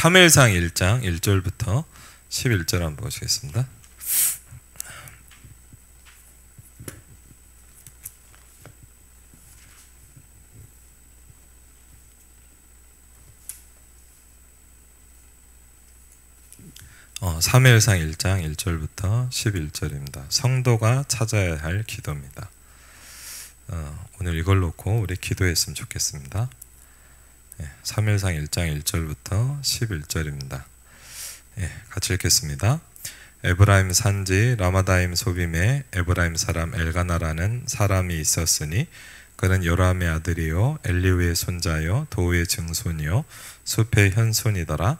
사무엘상 1장 1절부터 11절 한번 보시겠습니다. 사무엘상 1장 1절부터 11절입니다. 성도가 찾아야 할 기도입니다. 오늘 이걸 놓고 우리 기도했으면 좋겠습니다. 사무엘상 1장 1절부터 11절입니다. 같이 읽겠습니다. 에브라임 산지 라마다임 소빔에 에브라임 사람 엘가나라는 사람이 있었으니 그는 요람의 아들이요 엘리우의 손자요 도우의 증손이요 숲의 현손이더라.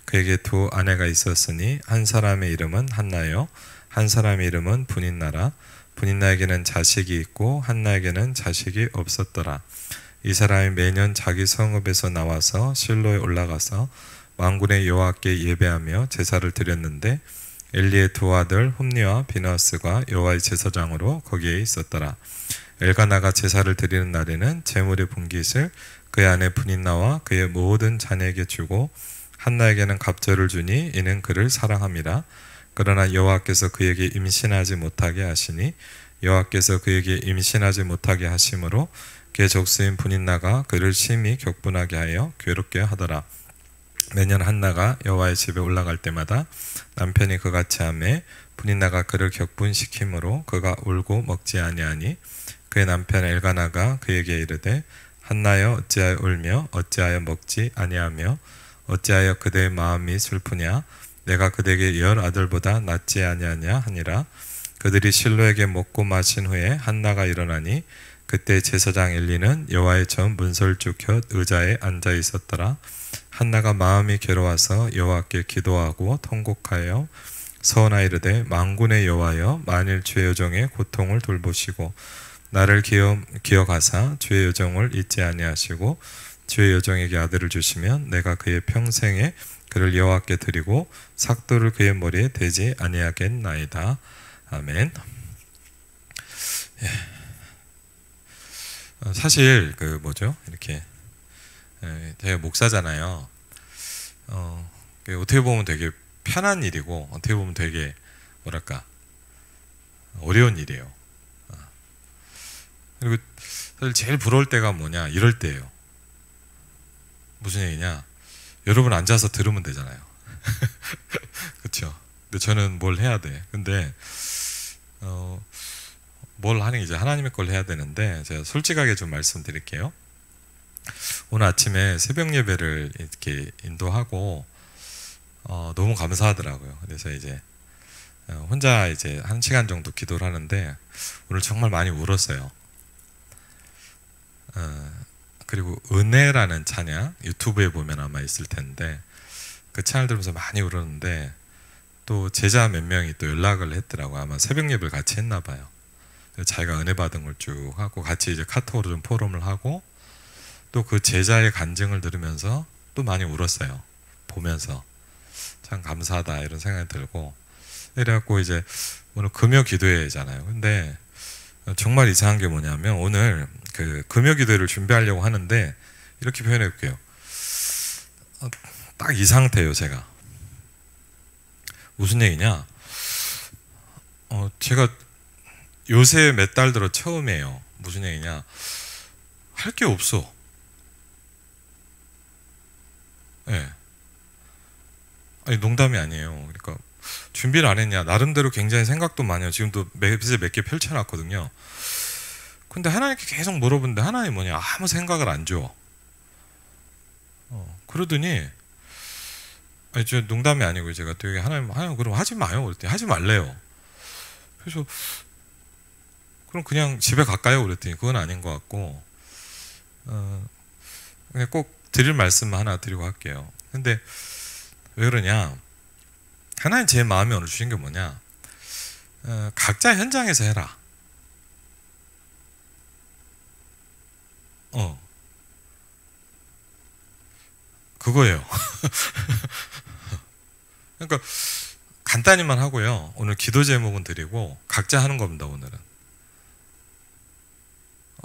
그에게 두 아내가 있었으니 한 사람의 이름은 한나요 한 사람의 이름은 분인나라. 분인나에게는 자식이 있고 한나에게는 자식이 없었더라. 이 사람이 매년 자기 성읍에서 나와서 실로에 올라가서 왕군의 여호와께 예배하며 제사를 드렸는데 엘리의 두 아들 홈니와 비너스가 여호와의 제사장으로 거기에 있었더라. 엘가나가 제사를 드리는 날에는 제물의 분깃을 그의 아내 분인나와 그의 모든 자녀에게 주고 한나에게는 갑절을 주니 이는 그를 사랑함이라. 그러나 여호와께서 그에게 임신하지 못하게 하시니 여호와께서 그에게 임신하지 못하게 하심으로 그의 족수인 분인나가 그를 심히 격분하게 하여 괴롭게 하더라. 매년 한나가 여호와의 집에 올라갈 때마다 남편이 그같이 하매 분인나가 그를 격분시키므로 그가 울고 먹지 아니하니 그의 남편 엘가나가 그에게 이르되 한나여 어찌하여 울며 어찌하여 먹지 아니하며 어찌하여 그대의 마음이 슬프냐 내가 그대에게 10 아들보다 낫지 아니하냐 하니라. 그들이 실로에게 먹고 마신 후에 한나가 일어나니 그때 제사장 엘리는 여호와의 전 문설주 곁 의자에 앉아 있었더라. 한나가 마음이 괴로워서 여호와께 기도하고 통곡하여 서원하이르되 만군의 여호와여 만일 주의 여종의 고통을 돌보시고 나를 기억하사 주의 여종을 잊지 아니하시고 주의 여종에게 아들을 주시면 내가 그의 평생에 그를 여호와께 드리고 삭도를 그의 머리에 대지 아니하겠나이다. 아멘. 사실 이렇게 제가 목사잖아요. 어떻게 보면 되게 편한 일이고 어떻게 보면 되게 어려운 일이에요. 그리고 사실 제일 부러울 때가 뭐냐, 이럴 때예요. 무슨 얘기냐? 여러분 앉아서 들으면 되잖아요. 그렇죠? 근데 저는 뭘 해야 돼. 근데 뭘 하는 게 이제 하나님의 걸 해야 되는데 제가 솔직하게 좀 말씀드릴게요. 오늘 아침에 새벽 예배를 이렇게 인도하고 너무 감사하더라고요. 그래서 이제 혼자 이제 1시간 정도 기도를 하는데 오늘 정말 많이 울었어요. 그리고 은혜라는 찬양 유튜브에 보면 아마 있을 텐데 그 찬양을 들으면서 많이 울었는데 또 제자 몇 명이 또 연락을 했더라고요. 아마 새벽 예배를 같이 했나 봐요. 자기가 은혜 받은 걸 쭉 하고 같이 이제 카톡으로 좀 포럼을 하고 또 그 제자의 간증을 들으면서 또 많이 울었어요. 보면서 참 감사하다 이런 생각이 들고 이래갖고 이제 오늘 금요 기도회잖아요. 근데 정말 이상한 게 뭐냐면 오늘 그 금요 기도회를 준비하려고 하는데 이렇게 표현해 볼게요. 딱 이 상태예요. 제가 무슨 얘기냐, 제가 요새 몇 달 들어 처음이에요. 무슨 얘기냐, 할 게 없어. 아니 농담이 아니에요. 그러니까 준비를 안 했냐, 나름대로 굉장히 생각도 많이 해요. 지금도 몇 개 펼쳐놨거든요. 근데 하나님께 계속 물어보는데 하나님 뭐냐, 아무 생각을 안 줘. 그러더니 아니 저 농담이 아니고 제가 되게 하나님 그럼 하지 마요. 그랬더니 하지 말래요. 그래서 그럼 그냥 집에 갈까요? 그랬더니 그건 아닌 것 같고 그냥 꼭 드릴 말씀 하나 드리고 할게요. 근데 왜 그러냐, 하나님 제 마음에 오늘 주신 게 뭐냐, 각자 현장에서 해라. 그거예요. 그러니까 간단히만 하고요. 오늘 기도 제목은 드리고 각자 하는 겁니다. 오늘은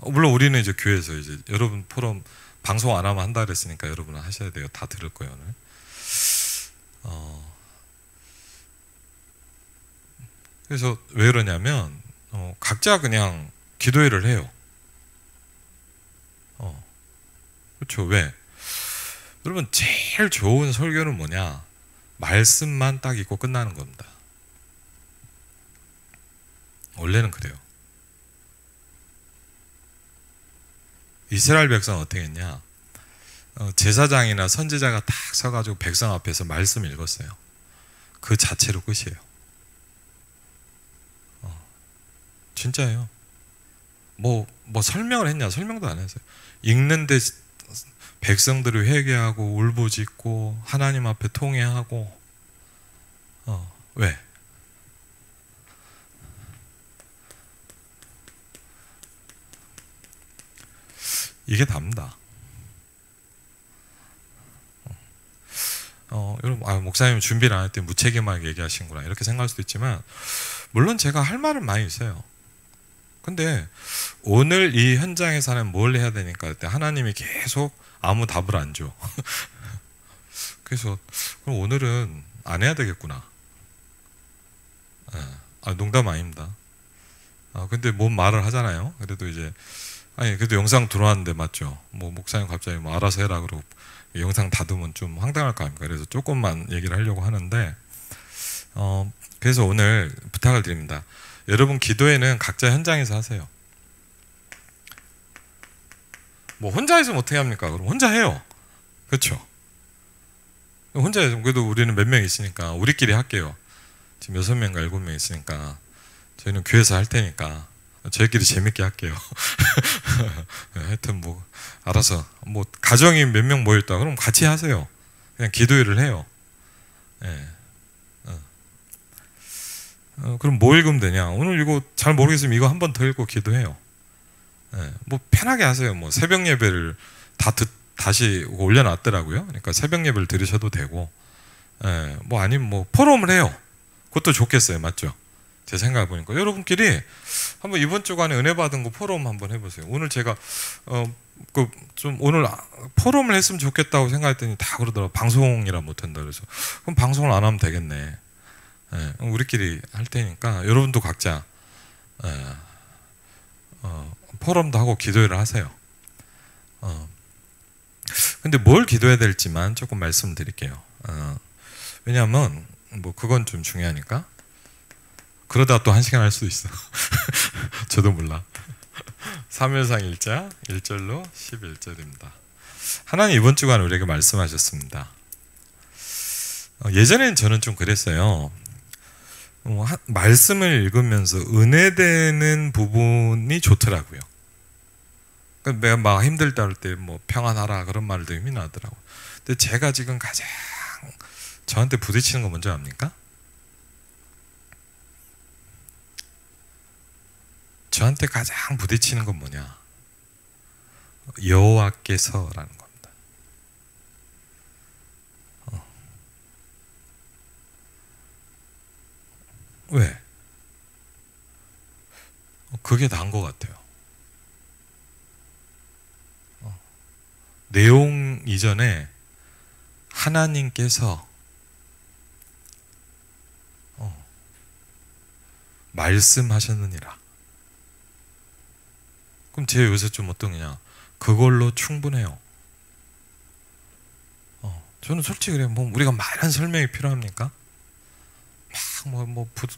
물론 우리는 이제 교회에서 이제 여러분 포럼 방송 안 하면 한다 그랬으니까 여러분은 하셔야 돼요. 다 들을 거예요 오늘. 그래서 왜 그러냐면 각자 그냥 기도회를 해요. 그렇죠. 왜? 여러분 제일 좋은 설교는 뭐냐? 말씀만 딱 읽고 끝나는 겁니다. 원래는 그래요. 이스라엘 백성은 어떻게 했냐? 제사장이나 선지자가 딱 서가지고 백성 앞에서 말씀 읽었어요. 그 자체로 끝이에요. 진짜예요. 뭐 설명을 했냐? 설명도 안 했어요. 읽는데 백성들이 회개하고 울부짖고 하나님 앞에 통회하고. 왜? 이게 답니다. 여러분, 목사님 준비를 안 했더니 무책임하게 얘기하신구나 이렇게 생각할 수도 있지만, 물론 제가 할 말은 많이 있어요. 근데 오늘 이 현장에서는 뭘 해야 되니까 하나님이 계속 아무 답을 안 줘. 그래서 그럼 오늘은 안 해야 되겠구나. 농담 아닙니다. 근데 뭔 말을 하잖아요. 그래도 이제 그래도 영상 들어왔는데 맞죠? 목사님 갑자기 알아서 해라 그러고 영상 닫으면 좀 황당할 거 아닙니까? 그래서 조금만 얘기를 하려고 하는데, 그래서 오늘 부탁을 드립니다. 여러분 기도회는 각자 현장에서 하세요. 혼자 해서 어떻게 합니까? 그럼 혼자 해요. 그렇죠? 혼자 해서 그래도 우리는 몇 명 있으니까 우리끼리 할게요. 지금 6명과 7명 있으니까 저희는 교회에서 할 테니까 저희끼리 재밌게 할게요. 하여튼 알아서 가정이 몇 명 모였다 그럼 같이 하세요. 그냥 기도회를 해요. 그럼 뭐 읽으면 되냐? 오늘 이거 잘 모르겠으면 이거 한 번 더 읽고 기도해요. 편하게 하세요. 새벽 예배를 다시 올려놨더라고요. 그러니까 새벽 예배를 들으셔도 되고, 아니면 포럼을 해요. 그것도 좋겠어요. 맞죠? 제 생각해 보니까 여러분끼리 한번 이번 주간에 은혜 받은 거 포럼 한번 해보세요. 오늘 제가 좀 오늘 포럼을 했으면 좋겠다고 생각했더니 다 그러더라고. 방송이라 못한다 그래서 그럼 방송을 안 하면 되겠네. 우리끼리 할 테니까 여러분도 각자 포럼도 하고 기도회를 하세요. 근데 뭘 기도해야 될지만 조금 말씀드릴게요. 왜냐하면 그건 좀 중요하니까. 그러다 또 1시간 할 수도 있어. 저도 몰라. 사무엘상 1장 1절로 11절입니다. 하나님 이번 주간 우리에게 말씀하셨습니다. 예전에는 저는 좀 그랬어요. 말씀을 읽으면서 은혜되는 부분이 좋더라고요. 내가 막 힘들다 할 때 평안하라 그런 말도 힘이 나더라고요. 근데 제가 지금 가장 저한테 부딪히는 거 뭔지 압니까? 저한테 가장 부딪히는 건 뭐냐? 여호와께서라는 겁니다. 왜? 그게 나은 것 같아요. 내용 이전에 하나님께서 말씀하셨느니라. 그럼 제 요새 좀 어떠냐? 그걸로 충분해요. 저는 솔직히 그래요. 우리가 말한 설명이 필요합니까?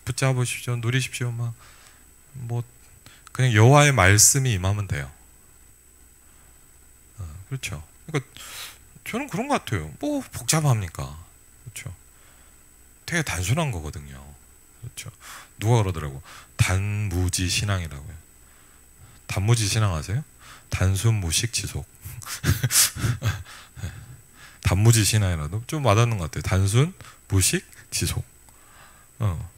붙잡으십시오, 누리십시오, 그냥 여호와의 말씀이 임하면 돼요. 그렇죠. 그러니까 저는 그런 것 같아요. 복잡합니까? 그렇죠. 되게 단순한 거거든요. 그렇죠. 누가 그러더라고. 단무지 신앙이라고요. 단무지 신앙 아세요? 단순 무식 지속. 단무지 신앙이라도 좀 와닿는 것 같아요. 단순 무식 지속.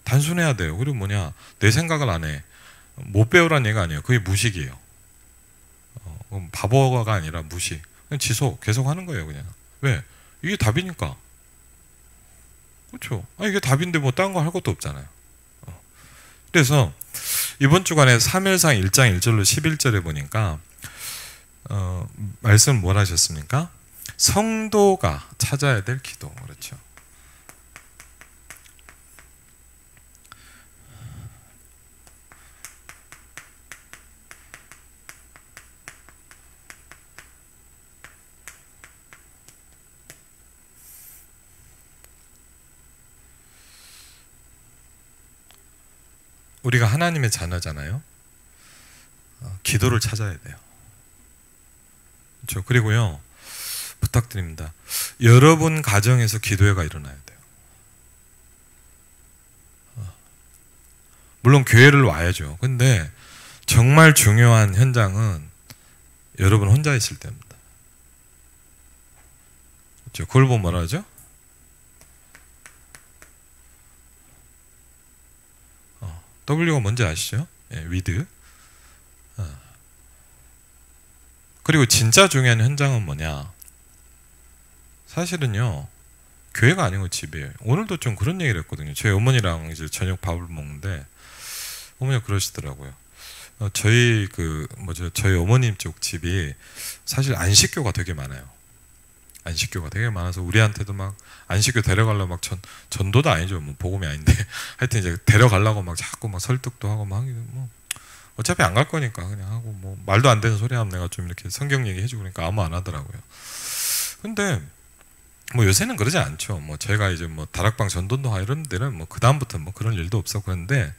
단순해야 돼요. 그리고 내 생각을 안 해. 못 배우란 얘기가 아니에요. 그게 무식이에요. 바보가 아니라 무식. 그냥 지속 계속 하는 거예요. 그냥. 왜? 이게 답이니까. 그렇죠. 이게 답인데 다른 거 할 것도 없잖아요. 그래서 이번 주간에 사무엘상 1장 1절로 11절에 보니까 말씀 뭘 하셨습니까? 성도가 찾아야 될 기도. 그렇죠. 우리가 하나님의 자녀잖아요. 기도를 찾아야 돼요. 그렇죠? 그리고요, 부탁드립니다. 여러분 가정에서 기도회가 일어나야 돼요. 물론 교회를 와야죠. 근데 정말 중요한 현장은 여러분 혼자 있을 때입니다. 그렇죠? 그걸 보면 뭐라 하죠? W가 뭔지 아시죠? 예, with. 그리고 진짜 중요한 현장은 뭐냐? 사실은요, 교회가 아니고 집이에요. 오늘도 좀 그런 얘기를 했거든요. 저희 어머니랑 이제 저녁 밥을 먹는데 어머니가 그러시더라고요. 저희 저희 어머님 쪽 집이 사실 안식교가 되게 많아요. 안식교가 되게 많아서 우리한테도 막 안식교 데려가려고 막 전도도 아니죠. 뭐 복음이 아닌데 하여튼 이제 데려가려고 막 자꾸 막 설득도 하고 막 뭐 어차피 안 갈 거니까 그냥 하고 뭐 말도 안 되는 소리 하면 내가 좀 이렇게 성경 얘기해주고 그러니까 아무 안 하더라고요. 근데 뭐 요새는 그러지 않죠. 뭐 제가 이제 뭐 다락방 전도도 하고 이런 데는 뭐 그 다음부터 뭐 그런 일도 없었고 그런데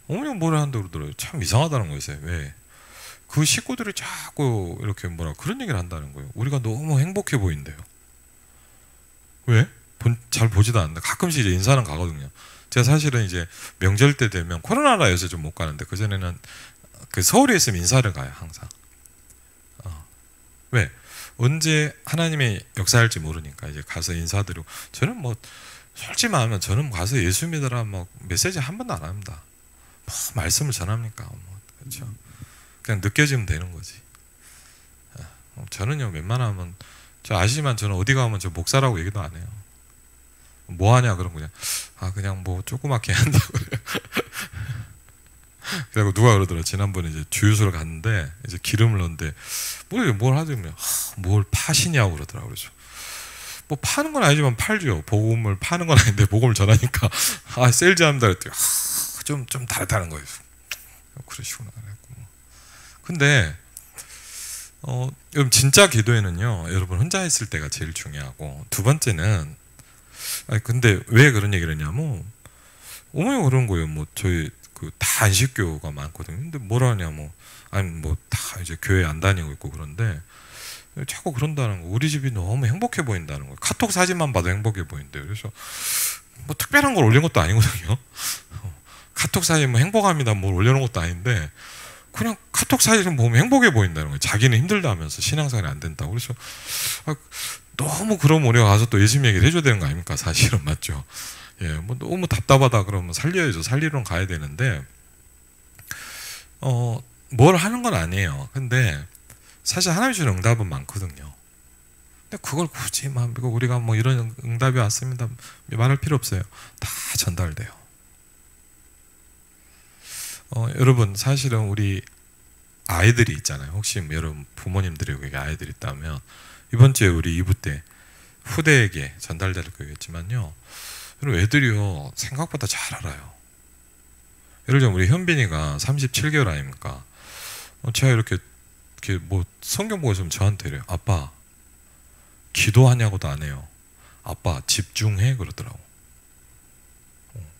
어머니가 뭐라 한다고 그러더라고요. 참 이상하다는 거였어요. 왜? 그 식구들이 자꾸 이렇게 그런 얘기를 한다는 거예요. 우리가 너무 행복해 보인대요. 왜? 잘 보지도 않는데 가끔씩 이제 인사는 가거든요. 제가 사실은 이제 명절 때 되면 코로나라 요새 좀 못 가는데 그전에는 그 서울에 있으면 인사를 가요. 항상. 왜? 언제 하나님의 역사할지 모르니까 이제 가서 인사드리고 저는 뭐 솔직히 말하면 저는 가서 예수 믿으라 뭐 메시지 한 번도 안 합니다. 뭐 말씀을 전합니까? 뭐 그렇죠. 그냥 느껴지면 되는 거지. 저는요 웬만하면 저 아시지만 저는 어디 가면 저 목사라고 얘기도 안 해요. 뭐 하냐 그런 거냐. 그냥 뭐 조그맣게 한다고 그래요. 그리고 누가 그러더라. 지난번에 이제 주유소를 갔는데 이제 기름을 넣는데 뭘 하더니 뭘 파시냐고 그러더라고요. 그래서 뭐 파는 건 아니지만 팔죠. 복음을 파는 건 아닌데 복음을 전하니까 세일즈합니다 그랬더니 좀 다르다는 거예요. 그러시구나. 근데 여러분 진짜 기도에는요 여러분 혼자 있을 때가 제일 중요하고 두 번째는 근데 왜 그런 얘기를 했냐면 어머니가 그런 거예요. 뭐 저희 다 안식교가 많거든요. 근데 뭐라 하냐 다 이제 교회 안 다니고 있고 그런데 자꾸 그런다는 거. 우리 집이 너무 행복해 보인다는 거예요. 카톡 사진만 봐도 행복해 보인대요. 그래서 뭐 특별한 걸 올린 것도 아니거든요. 카톡 사진 뭐 행복합니다 뭘 올려놓은 것도 아닌데 그냥 카톡 사진을 보면 행복해 보인다는 거예요. 자기는 힘들다 하면서 신앙생활이 안 된다고. 그래서 너무 그럼 우리가 가서 또 예수님 얘기를 해줘야 되는 거 아닙니까? 사실은 맞죠. 예, 뭐 너무 답답하다 그러면 살려야죠. 살리러 가야 되는데 뭘 하는 건 아니에요. 근데 사실 하나님 주는 응답은 많거든요. 근데 그걸 굳이 우리가 뭐 이런 응답이 왔습니다 말할 필요 없어요. 다 전달돼요. 여러분 사실은 우리 아이들이 있잖아요. 혹시 여러분 부모님들이 여기 아이들이 있다면 이번 주에 우리 2부 때 후대에게 전달될 거겠지만요. 여러분 애들이요 생각보다 잘 알아요. 예를 들면 우리 현빈이가 37개월 아닙니까? 제가 이렇게 뭐 성경 보고 있으면 저한테 이래요. 아빠 기도하냐고도 안 해요. 아빠 집중해 그러더라고.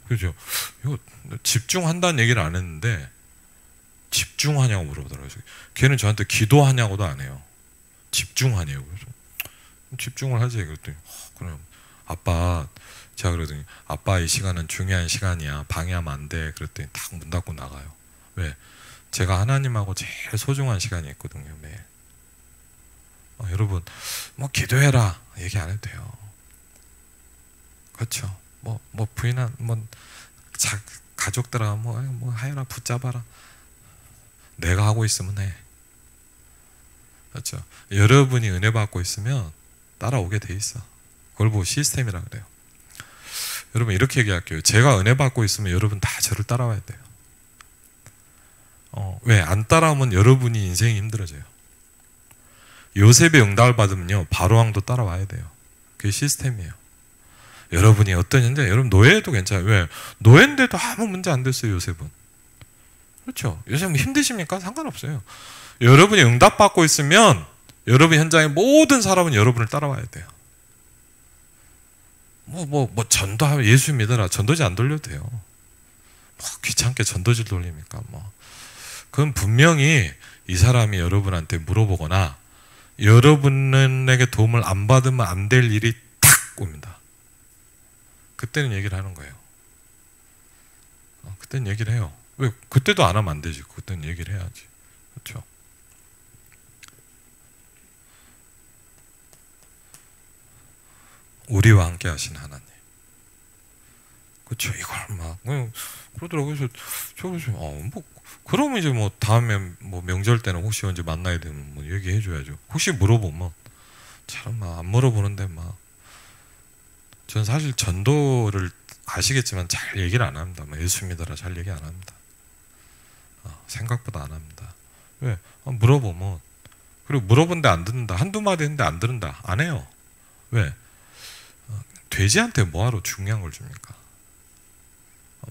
그죠? 이거 집중한다는 얘기를 안 했는데 집중하냐고 물어보더라고요. 걔는 저한테 기도하냐고도 안 해요. 집중하냐고. 그래서 집중을 하지. 그랬더니 그럼 아빠 제가 그러더니 아빠 이 시간은 중요한 시간이야. 방해하면 안 돼. 그랬더니 딱 문 닫고 나가요. 왜? 제가 하나님하고 제일 소중한 시간이 있거든요. 매일. 여러분 뭐 기도해라 얘기 안 해도 돼요. 그렇죠. 뭐 부인한 가족들아 뭐 하여라 붙잡아라. 내가 하고 있으면 해. 그렇죠. 여러분이 은혜 받고 있으면 따라오게 돼 있어. 그걸 보고 시스템이라 그래요. 여러분 이렇게 얘기할게요. 제가 은혜 받고 있으면 여러분 다 저를 따라와야 돼요. 왜? 안 따라오면 여러분이 인생이 힘들어져요. 요셉의 응답을 받으면요 바로왕도 따라와야 돼요. 그게 시스템이에요. 여러분이 어떤 현재 여러분 노예도 괜찮아요. 왜? 노예인데도 아무 문제 안 됐어요. 요셉은. 그렇죠. 요셉은 힘드십니까? 상관없어요. 여러분이 응답받고 있으면 여러분 현장의 모든 사람은 여러분을 따라와야 돼요. 전도하면 예수 믿어라. 전도지 안 돌려도 돼요. 뭐 귀찮게 전도질 돌립니까? 뭐 그건 분명히 이 사람이 여러분한테 물어보거나 여러분에게 도움을 안 받으면 안 될 일이 탁 옵니다. 그때는 얘기를 하는 거예요. 그때는 얘기를 해요. 왜? 그때도 안 하면 안 되지. 그때는 얘기를 해야지. 그렇죠? 우리와 함께 하신 하나님. 그렇죠. 이걸 막 그러더라고요. 그래서 뭐 그러면 이제 뭐 다음에 뭐 명절 때는 혹시 언제 만나야 되면 뭐 얘기해 줘야죠. 혹시 물어보면 참 막 안 물어보는데 막 저는 사실 전도를 아시겠지만 잘 얘기를 안 합니다. 뭐 예수 믿어라 잘 얘기 안 합니다. 생각보다 안 합니다. 왜? 물어보면 그리고 물어본데 안 듣는다. 한두 마디 했는데 안 들은다. 안 해요. 왜? 돼지한테 뭐하러 중요한 걸 줍니까?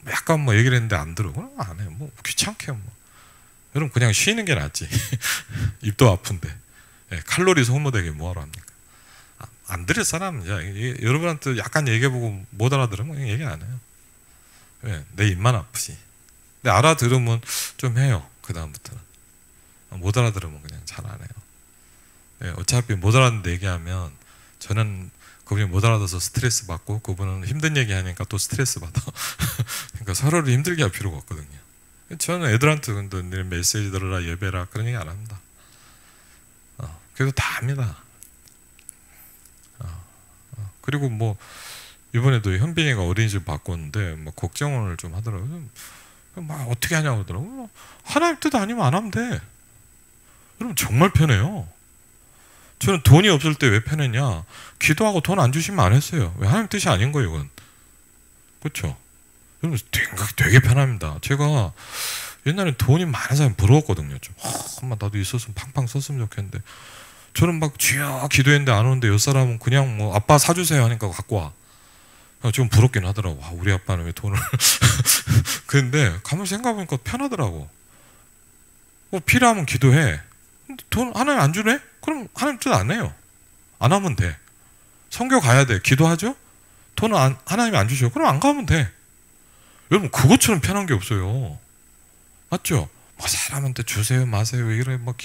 약간 뭐 얘기를 했는데 안 들어. 그럼 안 해. 뭐 귀찮게 뭐. 여러분 그냥 쉬는 게 낫지. 입도 아픈데. 칼로리 소모되게 뭐하러 합니까? 안 들을 사람은 여러분한테 약간 얘기해보고 못 알아들으면 그냥 얘기 안 해요. 왜? 내 입만 아프지. 근데 알아들으면 좀 해요. 그 다음부터는. 못 알아들으면 그냥 잘 안 해요. 어차피 못 알아듣는데 얘기하면 저는 그분이 못 알아들어서 스트레스 받고 그분은 힘든 얘기하니까 또 스트레스 받아. 그러니까 서로를 힘들게 할 필요가 없거든요. 저는 애들한테 메시지 들어라 예배라 그런 얘기 안 합니다. 그래도 다 합니다. 그리고 뭐 이번에도 현빈이가 어린이집 바꿨는데 뭐 걱정을 좀 하더라고요. 막 어떻게 하냐고 하더라고요. 하나님 뜻 아니면 안 하면 돼. 여러분 정말 편해요. 저는 돈이 없을 때 왜 편했냐? 기도하고 돈 안 주시면 안 했어요. 왜? 하나님 뜻이 아닌 거예요, 이건. 그렇죠? 여러분 되게 편합니다. 제가 옛날에 돈이 많은 사람 부러웠거든요. 좀 엄마 나도 있었으면 팡팡 썼으면 좋겠는데 저는 막 쥐야 기도했는데 안 오는데 요 사람은 그냥 뭐 아빠 사주세요 하니까 갖고 와. 좀 부럽긴 하더라고. 우리 아빠는 왜 돈을 근데 가만히 생각해보니까 편하더라고. 필요하면 기도해. 근데 돈 하나님 안 주네? 그럼 하나님 뜻 안 해요. 안 하면 돼. 성교 가야 돼. 기도하죠? 돈은 하나님이 안 주셔. 그럼 안 가면 돼. 여러분 그것처럼 편한 게 없어요. 맞죠? 뭐 사람한테 주세요 마세요 이래 뭐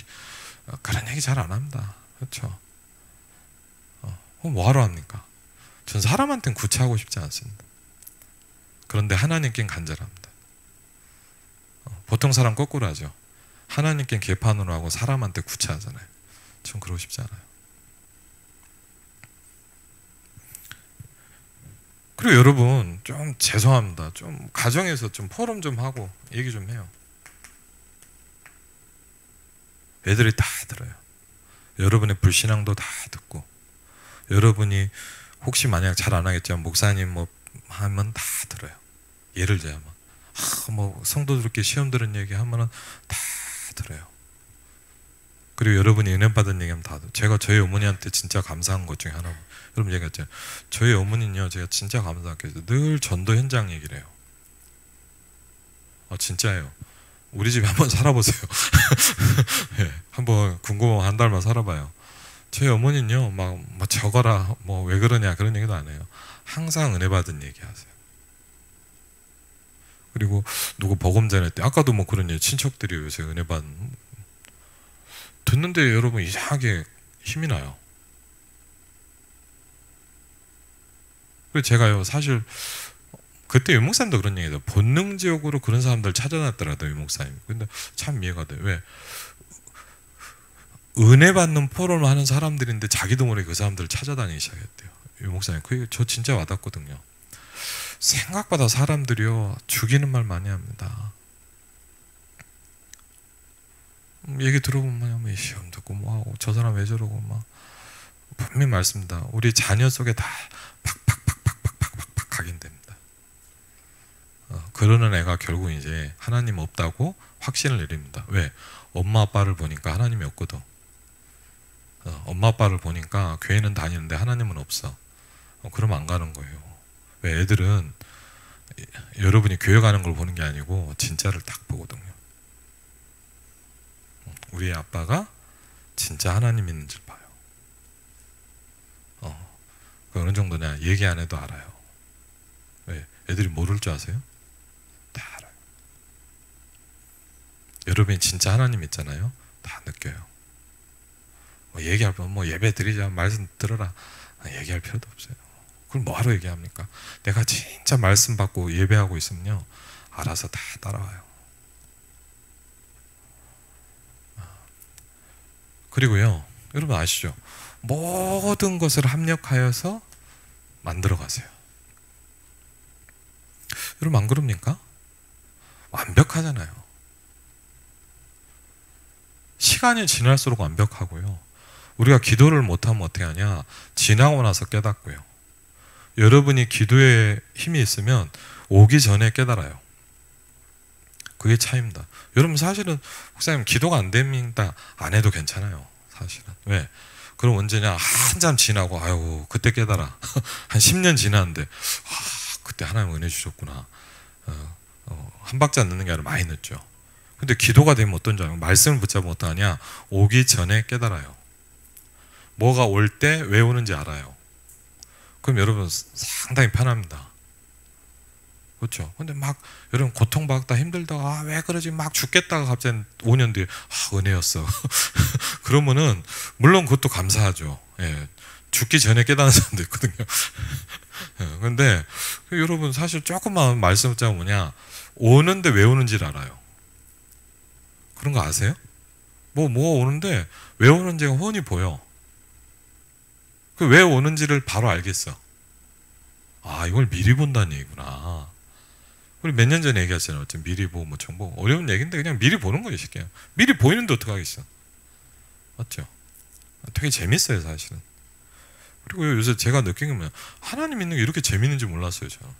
그런 얘기 잘 안 합니다. 그렇죠? 뭐하러 합니까? 전 사람한테는 구차하고 싶지 않습니다. 그런데 하나님께는 간절합니다. 보통 사람 거꾸로 하죠. 하나님께는 개판으로 하고 사람한테 구차하잖아요. 전 그러고 싶지 않아요. 그리고 여러분 좀 죄송합니다. 좀 가정에서 좀 포럼 좀 하고 얘기 좀 해요. 애들이 다 들어요. 여러분의 불신앙도 다 듣고 여러분이 혹시 만약 잘 안 하겠지만 목사님 뭐 하면 다 들어요. 예를 들자면 뭐 성도들께 시험 들은 얘기 하면은 다 들어요. 그리고 여러분이 은혜 받은 얘기하면 다 들어요. 제가 저희 어머니한테 진짜 감사한 것 중에 하나 여러분 얘기했잖아요. 저희 어머니는요 제가 진짜 감사한 게 늘 전도 현장 얘기를 해요. 진짜예요. 우리 집에 한번 살아보세요. 네, 한번 궁금하면 한 달만 살아봐요. 저희 어머니는요 막 적어라 뭐 왜 그러냐 그런 얘기도 안 해요. 항상 은혜 받은 얘기하세요. 그리고 누구 복음 전할 때 아까도 뭐 그런 얘기 친척들이 요새 은혜 받는 듣는데 여러분 이상하게 힘이 나요. 그래서 제가요 사실 그때 유목사님도 그런 얘기죠. 본능적으로 그런 사람들 찾아놨더라고요 유목사님. 근데 참 이해가 돼요. 왜? 은혜 받는 포럼을 하는 사람들인데 자기도 모르게 그 사람들을 찾아다니기 시작했대요. 유목사님 그게 저 진짜 와닿거든요. 생각보다 사람들이요 죽이는 말 많이 합니다. 얘기 들어보면 뭐 시험 듣고 뭐하고 저 사람 왜 저러고 막 분명히 말씀입니다. 우리 자녀 속에 다 팍팍팍팍팍팍팍 각인됩니다. 그러는 애가 결국 이제 하나님 없다고 확신을 내립니다. 왜? 엄마 아빠를 보니까 하나님이 없거든. 엄마 아빠를 보니까 교회는 다니는데 하나님은 없어. 그러면 안 가는 거예요. 왜? 애들은 여러분이 교회 가는 걸 보는 게 아니고 진짜를 딱 보거든요. 우리 아빠가 진짜 하나님 있는 줄 봐요. 어느 정도냐 얘기 안 해도 알아요. 왜? 애들이 모를 줄 아세요? 다 알아요. 여러분이 진짜 하나님 있잖아요. 다 느껴요. 얘기할 뻔 예배 드리자 말씀 들어라 얘기할 필요도 없어요. 그걸 뭐하러 얘기합니까? 내가 진짜 말씀 받고 예배하고 있으면요 알아서 다 따라와요. 그리고요 여러분 아시죠? 모든 것을 합력하여서 만들어 가세요. 여러분 안 그럽니까? 완벽하잖아요. 시간이 지날수록 완벽하고요. 우리가 기도를 못하면 어떻게 하냐? 지나고 나서 깨닫고요. 여러분이 기도에 힘이 있으면 오기 전에 깨달아요. 그게 차이입니다. 여러분 사실은 목사님 기도가 안 됩니다. 안 해도 괜찮아요. 사실은. 왜? 그럼 언제냐? 한참 지나고 아유 그때 깨달아. 한 10년 지났는데 그때 하나님 은혜 주셨구나. 한 박자 늦는 게 아니라 많이 늦죠. 근데 기도가 되면 어떤 줄 알아요? 말씀을 붙잡으면 어떠하냐? 오기 전에 깨달아요. 뭐가 올 때 왜 오는지 알아요. 그럼 여러분 상당히 편합니다. 그렇죠? 근데 막 여러분 고통받다 힘들다가 왜 그러지 막 죽겠다가 갑자기 5년 뒤에 은혜였어. 그러면은 물론 그것도 감사하죠. 예. 죽기 전에 깨닫는 사람도 있거든요. 근데 여러분 사실 조금만 말씀 붙잡으면 뭐냐? 오는데 왜 오는지를 알아요. 그런 거 아세요? 뭐가 오는데 왜 오는지가 훤히 보여. 그 왜 오는지를 바로 알겠어. 아 이걸 미리 본다는 얘기구나. 우리 몇 년 전에 얘기했잖아요. 미리 보고 뭐 정보 어려운 얘기인데 그냥 미리 보는 거예요. 쉽게. 미리 보이는데 어떡하겠어. 맞죠? 되게 재밌어요 사실은. 그리고 요새 제가 느낀 게 뭐냐, 하나님 있는 게 이렇게 재밌는지 몰랐어요 저는.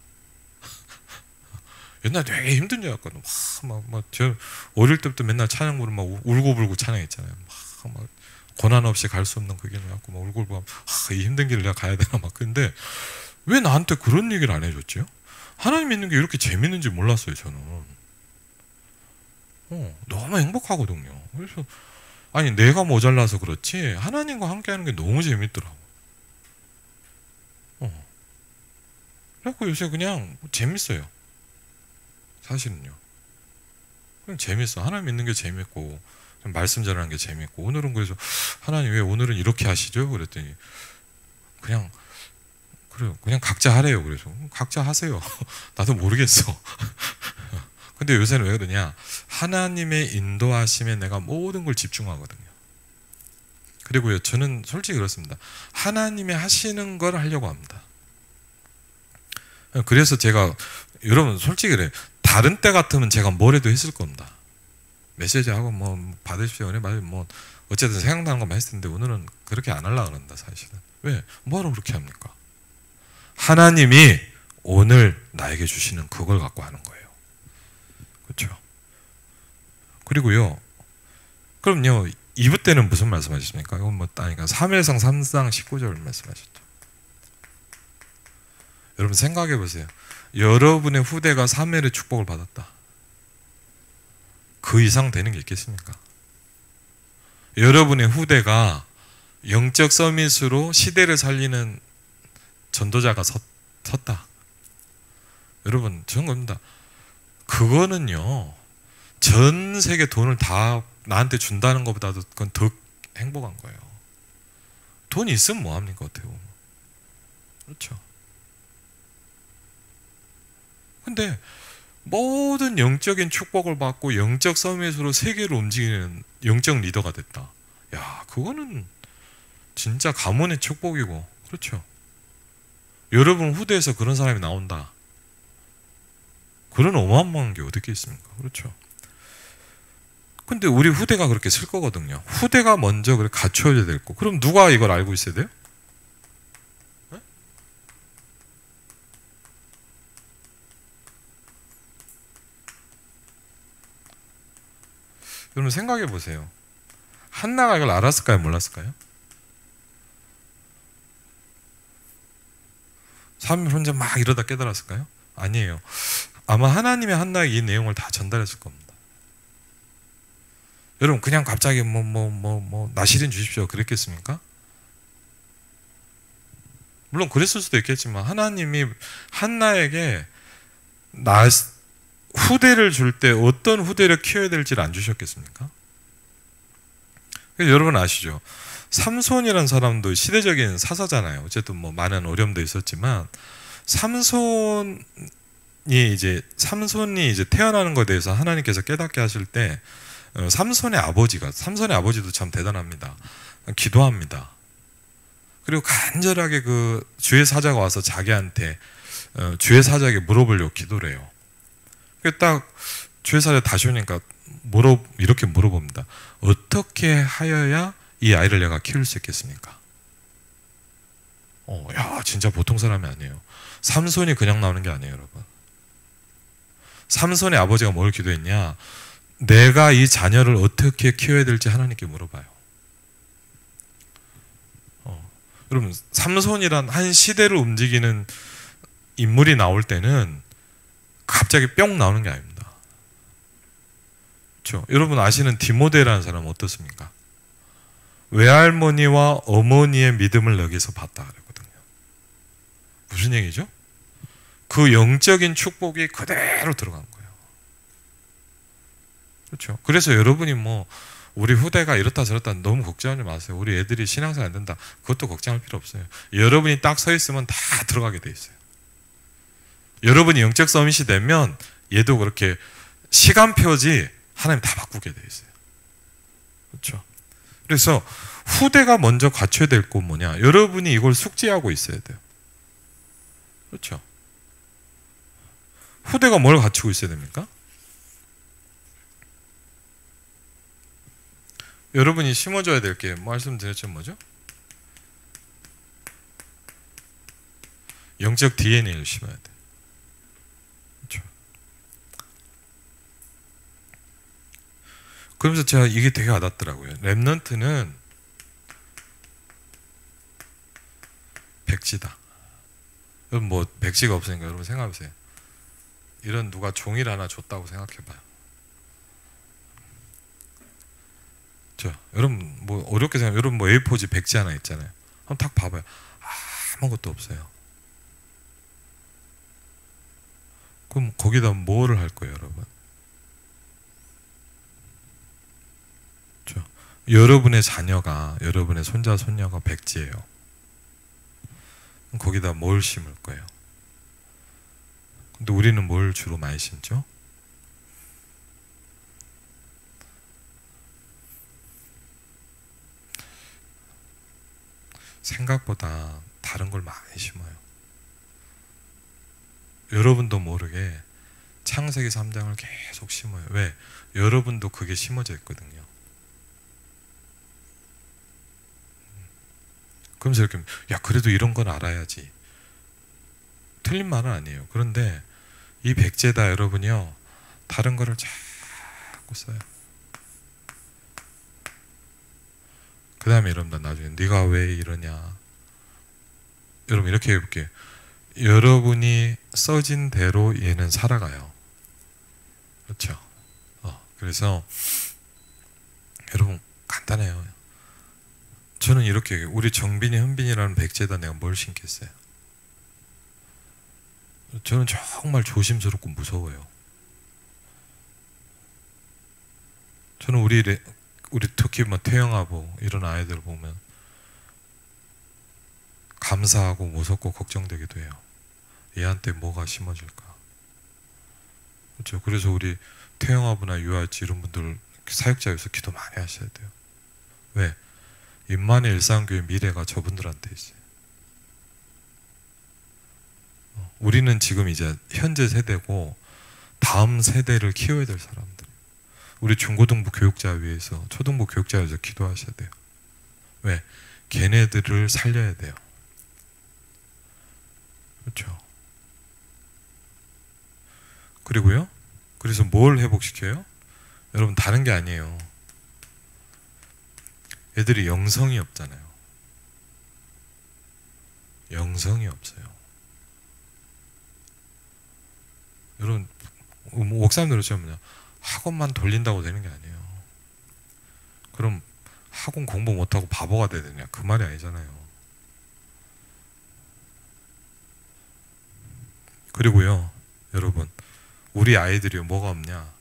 옛날에 되게 힘든 줄 알았거든요. 저 어릴 때부터 맨날 찬양 부르면 막 울고불고 찬양했잖아요. 막 고난 없이 갈 수 없는 그 길을 갖고 막 울고불고 이 힘든 길을 내가 가야 되나 막. 근데 왜 나한테 그런 얘기를 안 해줬죠? 하나님 있는 게 이렇게 재밌는지 몰랐어요 저는. 너무 행복하거든요. 그래서 아니 내가 모자라서 그렇지 하나님과 함께하는 게 너무 재밌더라고. 그래갖고 요새 그냥 재밌어요. 사실은요. 그냥 재밌어. 하나님 믿는 게 재밌고 말씀 전하는 게 재밌고. 오늘은 그래서 하나님 왜 오늘은 이렇게 하시죠? 그랬더니 그냥 그래요. 그냥 각자 하래요. 그래서 각자 하세요. 나도 모르겠어. 근데 요새는 왜 그러냐? 하나님의 인도하심에 내가 모든 걸 집중하거든요. 그리고요, 저는 솔직히 그렇습니다. 하나님이 하시는 걸 하려고 합니다. 그래서 제가 여러분 솔직히 그래요. 다른 때 같으면 제가 뭘 해도 했을 겁니다. 메시지하고 뭐 받으십시오. 뭐 어쨌든 생각나는 것만 했을 텐데 오늘은 그렇게 안 하려고 그런다 사실은. 왜? 뭐하러 그렇게 합니까? 하나님이 오늘 나에게 주시는 그걸 갖고 하는 거예요. 그렇죠? 그리고요. 그럼요. 2부 때는 무슨 말씀하셨습니까? 이건 뭐 따니까 3일상 3장 19절 말씀하셨죠. 여러분 생각해 보세요. 여러분의 후대가 3일의 축복을 받았다. 그 이상 되는 게 있겠습니까? 여러분의 후대가 영적 서밋으로 시대를 살리는 전도자가 섰다. 여러분 저는 겁니다. 그거는요. 전 세계 돈을 다 나한테 준다는 것보다도 그건 더 행복한 거예요. 돈이 있으면 뭐합니까? 어떻게 보면. 그렇죠. 근데 모든 영적인 축복을 받고 영적 서밋으로 세계를 움직이는 영적 리더가 됐다. 야, 그거는 진짜 가문의 축복이고, 그렇죠. 여러분 후대에서 그런 사람이 나온다. 그런 어마어마한 게 어떻게 있습니까? 그렇죠. 근데 우리 후대가 그렇게 쓸 거거든요. 후대가 먼저 그렇게 갖춰야 될 거. 그럼 누가 이걸 알고 있어야 돼요? 네? 여러분 생각해 보세요. 한나가 이걸 알았을까요? 몰랐을까요? 3일 혼자 막 이러다 깨달았을까요? 아니에요. 아마 하나님의 한나에게 이 내용을 다 전달했을 겁니다. 여러분 그냥 갑자기 나시린 주십시오 그랬겠습니까? 물론 그랬을 수도 있겠지만 하나님이 한나에게 후대를 줄 때 어떤 후대를 키워야 될지를 안 주셨겠습니까? 여러분 아시죠? 삼손이라는 사람도 시대적인 사사잖아요. 어쨌든 뭐 많은 어려움도 있었지만 삼손이 이제 태어나는 것에 대해서 하나님께서 깨닫게 하실 때 삼손의 아버지도 참 대단합니다. 기도합니다. 그리고 간절하게 그 주의 사자가 와서 자기한테 주의 사자에게 물어보려고 기도를 해요. 딱 주의 사자 다시 오니까 이렇게 물어봅니다. 어떻게 하여야 이 아이를 내가 키울 수 있겠습니까? 야, 진짜 보통 사람이 아니에요. 삼손이 그냥 나오는 게 아니에요, 여러분. 삼손의 아버지가 뭘 기도했냐? 내가 이 자녀를 어떻게 키워야 될지 하나님께 물어봐요. 여러분, 삼손이란 한 시대를 움직이는 인물이 나올 때는 갑자기 뿅 나오는 게 아닙니다. 그렇죠? 여러분 아시는 디모데라는 사람은 어떻습니까? 외할머니와 어머니의 믿음을 여기서 봤다 그랬거든요. 무슨 얘기죠? 그 영적인 축복이 그대로 들어간 거예요. 그렇죠? 그래서 여러분이 뭐 우리 후대가 이렇다 저렇다 너무 걱정하지 마세요. 우리 애들이 신앙생활 안 된다. 그것도 걱정할 필요 없어요. 여러분이 딱 서 있으면 다 들어가게 돼 있어요. 여러분이 영적 서밋이 되면 얘도 그렇게 시간표지 하나님 다 바꾸게 돼 있어요. 그렇죠? 그래서 후대가 먼저 갖춰야 될 건 뭐냐? 여러분이 이걸 숙지하고 있어야 돼요. 그렇죠? 후대가 뭘 갖추고 있어야 됩니까? 여러분이 심어줘야 될 게 말씀드렸죠, 뭐죠? 영적 DNA를 심어야 돼. 그렇죠? 그러면서 제가 이게 되게 와닿더라고요. 렘넌트는 백지다. 여러분 뭐 백지가 없으니까 여러분 생각해보세요. 이런 누가 종이를 하나 줬다고 생각해봐요. 여러분 뭐 어렵게 생각, 여러분 뭐 A4지 백지 하나 있잖아요. 한번 딱 봐봐요. 아무것도 없어요. 그럼 거기다 뭐를 할 거예요, 여러분? 그렇죠? 여러분의 자녀가, 여러분의 손자 손녀가 백지예요. 그럼 거기다 뭘 심을 거예요? 근데 우리는 뭘 주로 많이 심죠? 생각보다 다른 걸 많이 심어요. 여러분도 모르게 창세기 3장을 계속 심어요. 왜? 여러분도 그게 심어져 있거든요. 그러면서 이렇게 야 그래도 이런 건 알아야지. 틀린 말은 아니에요. 그런데 이 백제다 여러분이요. 다른 거를 자꾸 써요. 그 다음에 여러분들 나중에 네가 왜 이러냐. 여러분 이렇게 해볼게요. 여러분이 써진 대로 얘는 살아가요. 그렇죠? 그래서 여러분 간단해요. 저는 이렇게 우리 정빈이 현빈이라는 백제에다 내가 뭘 심겠어요? 저는 정말 조심스럽고 무서워요. 저는 우리 특히 뭐 태영하고 이런 아이들 보면 감사하고 무섭고 걱정되기도 해요. 얘한테 뭐가 심어질까? 그렇죠. 그래서 우리 태영아부나 유아지 이런 분들 사역자여서 기도 많이 하셔야 돼요. 왜? 임만의 일상교회 미래가 저분들한테 있어요. 우리는 지금 이제 현재 세대고 다음 세대를 키워야 될 사람들. 우리 중고등부 교육자 위해서 초등부 교육자 위해서 기도하셔야 돼요. 왜? 걔네들을 살려야 돼요. 그렇죠. 그리고요. 그래서 뭘 회복시켜요? 여러분 다른 게 아니에요. 애들이 영성이 없잖아요. 영성이 없어요. 여러분 목사님들 그렇죠. 학원만 돌린다고 되는 게 아니에요. 그럼 학원 공부 못하고 바보가 돼야 되냐? 그 말이 아니잖아요. 그리고요, 여러분 우리 아이들이 뭐가 없냐?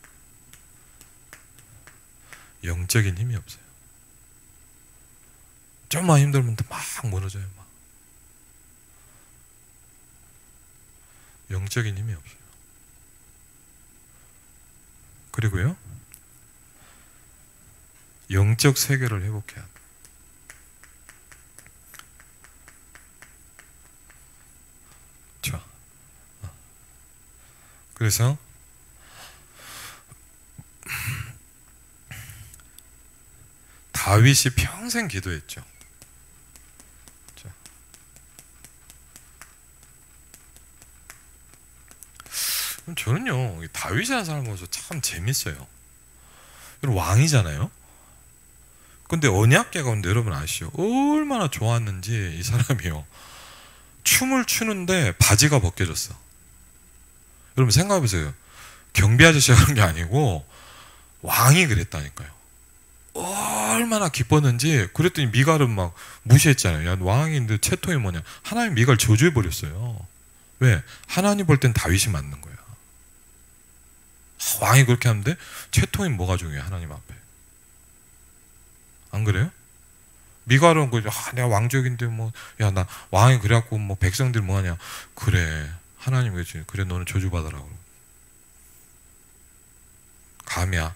영적인 힘이 없어요. 좀만 힘들면 막 무너져요. 막. 영적인 힘이 없어요. 그리고요, 영적 세계를 회복해야 돼요. 그렇죠? 그래서 다윗이 평생 기도했죠. 그렇죠? 저는요, 다윗이라는 사람을 보면서 참 재밌어요. 왕이잖아요. 근데 언약궤 가운데 여러분 아시죠? 얼마나 좋았는지 이 사람이요, 춤을 추는데 바지가 벗겨졌어. 여러분 생각해보세요. 경비 아저씨가 그런 게 아니고 왕이 그랬다니까요. 얼마나 기뻤는지. 그랬더니 미갈은 막 무시했잖아요. 야, 왕인데 채통이 뭐냐. 하나님 미갈 저주해버렸어요. 왜? 하나님 볼 땐 다윗이 맞는 거야. 왕이 그렇게 하는데 채통이 뭐가 중요해 하나님 앞에. 안 그래요? 미갈은 내가 왕족인데 뭐, 야, 나 왕이 그래갖고 뭐 백성들 뭐하냐. 그래, 하나님 그랬지. 그래, 너는 저주받아라고. 감이야.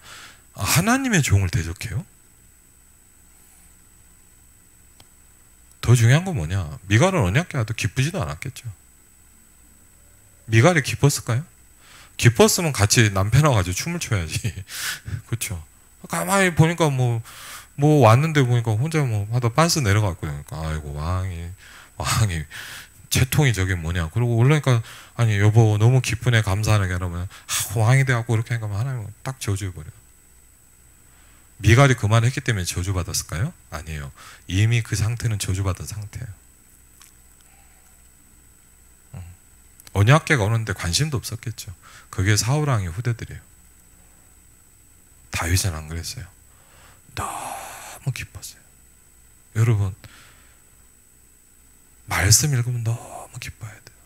하나님의 종을 대적해요? 더 중요한 건 뭐냐? 미갈은 언약궤 와도 기쁘지도 않았겠죠. 미갈이 기뻤을까요? 기뻤으면 같이 남편하고 가지고 춤을 춰야지. 그렇죠? 가만히 보니까 뭐 왔는데 보니까 혼자 뭐 하다 빤스 내려갔고, 그러니까 아이고 왕이 채통이 저게 뭐냐. 그러고 올라니까, 아니 여보 너무 기쁘네, 감사하네. 그러면 왕이 돼갖고 그렇게 하니까 하나님은 딱 저주해버려. 미갈이 그 말을 했기 때문에 저주받았을까요? 아니에요. 이미 그 상태는 저주받은 상태예요. 언약궤가 오는데 관심도 없었겠죠. 그게 사울왕의 후대들이에요. 다윗은 안 그랬어요. 너무 기뻤어요. 여러분, 말씀 읽으면 너무 기뻐야 돼요.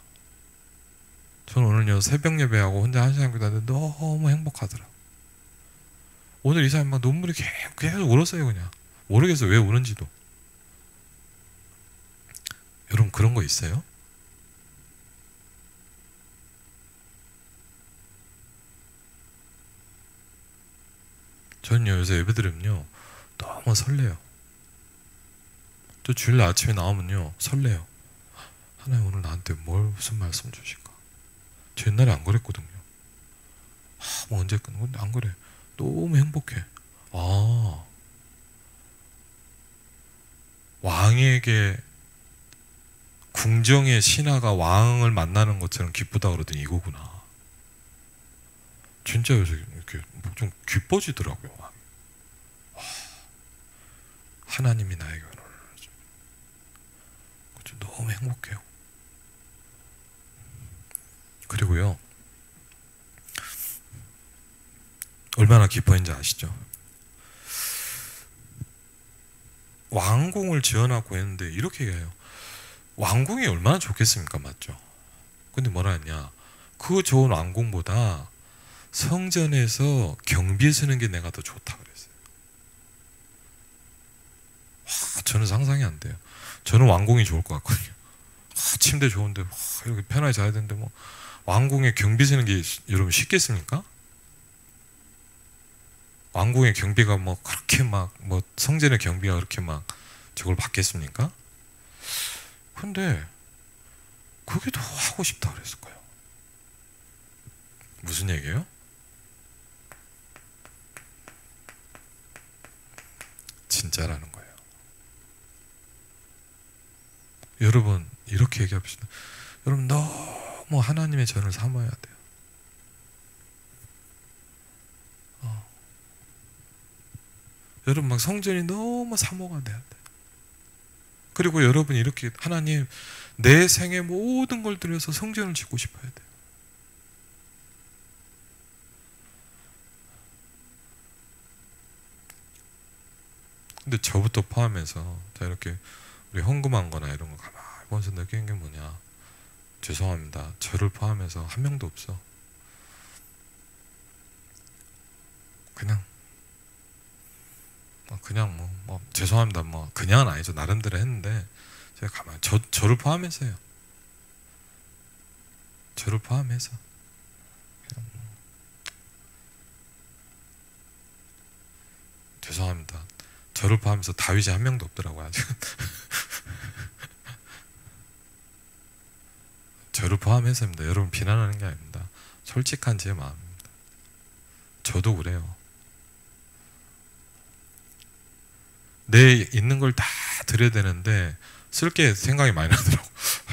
저는 오늘요, 새벽 예배하고 혼자 한 시간 기도하는데 너무 행복하더라고요. 오늘 이 사람 막 눈물이 계속 울었어요. 그냥 모르겠어요, 왜 우는지도. 여러분, 그런 거 있어요? 저는요, 요새 예배 드리면요 너무 설레요. 또 주일날 아침에 나오면요 설레요. 하나님 오늘 나한테 무슨 말씀 주실까? 저 옛날에 안 그랬거든요. 뭐 언제 끝나? 근데 안 그래. 너무 행복해. 왕에게 궁정의 신하가 왕을 만나는 것처럼 기쁘다 그러더니 이거구나. 진짜 요새 이렇게 좀 기뻐지더라고요. 하나님이 나에게 너무 행복해요. 그리고요, 얼마나 기뻐했는지 아시죠? 왕궁을 지어놨고 했는데 이렇게 얘기해요. 왕궁이 얼마나 좋겠습니까? 맞죠? 근데 뭐라 했냐, 그 좋은 왕궁보다 성전에서 경비에 서는 게 내가 더 좋다 그랬어요. 저는 상상이 안 돼요. 저는 왕궁이 좋을 것 같거든요. 침대 좋은데 이렇게 편하게 자야 되는데 뭐 왕궁에 경비 서는 게 여러분 쉽겠습니까? 왕궁의 경비가 뭐 그렇게 막 뭐 성전의 경비가 그렇게 막 저걸 받겠습니까? 근데 그게 더 하고 싶다 그랬을 거예요. 무슨 얘기예요? 진짜라는 거예요. 여러분, 이렇게 얘기합시다. 여러분, 너무 하나님의 전을 삼아야 돼요. 여러분, 막 성전이 너무 사모가 돼야 돼. 그리고 여러분이 이렇게, 하나님, 내 생의 모든 걸 들여서 성전을 짓고 싶어야 돼요. 근데 저부터 포함해서 자, 이렇게 우리 헌금한 거나 이런 거 가만히 보면서 느끼는 게 뭐냐, 죄송합니다, 저를 포함해서 한 명도 없어. 뭐 죄송합니다. 뭐 그냥은 아니죠. 나름대로 했는데 제가 가만 저를 포함해서요. 저를 포함해서 죄송합니다. 저를 포함해서 다윗이 한 명도 없더라고요. 아직. 저를 포함해서입니다. 여러분 비난하는 게 아닙니다. 솔직한 제 마음입니다. 저도 그래요. 내 있는 걸 다 드려야 되는데 쓸 게 생각이 많이 나더라고.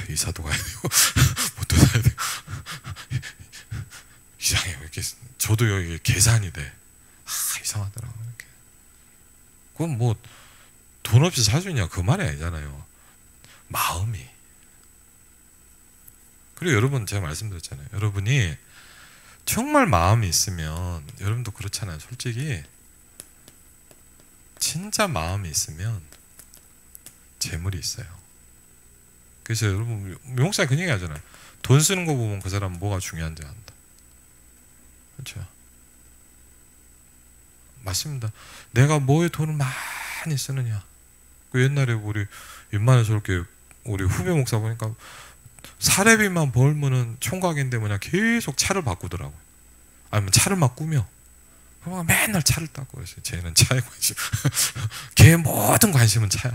이사도 가야 되고 뭐도 사야 되고 이상해요. 이렇게 저도 여기 계산이 돼. 이상하더라고. 이렇게. 그건 뭐 돈 없이 살 수 있냐 그 말이 아니잖아요. 마음이. 그리고 여러분 제가 말씀드렸잖아요. 여러분이 정말 마음이 있으면 여러분도 그렇잖아요. 솔직히 진짜 마음이 있으면 재물이 있어요. 그래서 여러분 명사에 그 얘기 하잖아요. 돈 쓰는 거 보면 그 사람은 뭐가 중요한지 안다. 그렇죠? 맞습니다. 내가 뭐에 돈을 많이 쓰느냐. 그 옛날에 우리 웬만해서 이렇게 우리 후배 목사 보니까 사례비만 벌면은 총각인데 뭐냐 계속 차를 바꾸더라고요. 아니면 차를 막 꾸며. 그러면 맨날 차를 닦고 그랬어요. 쟤는 차에 관심. 걔 모든 관심은 차야.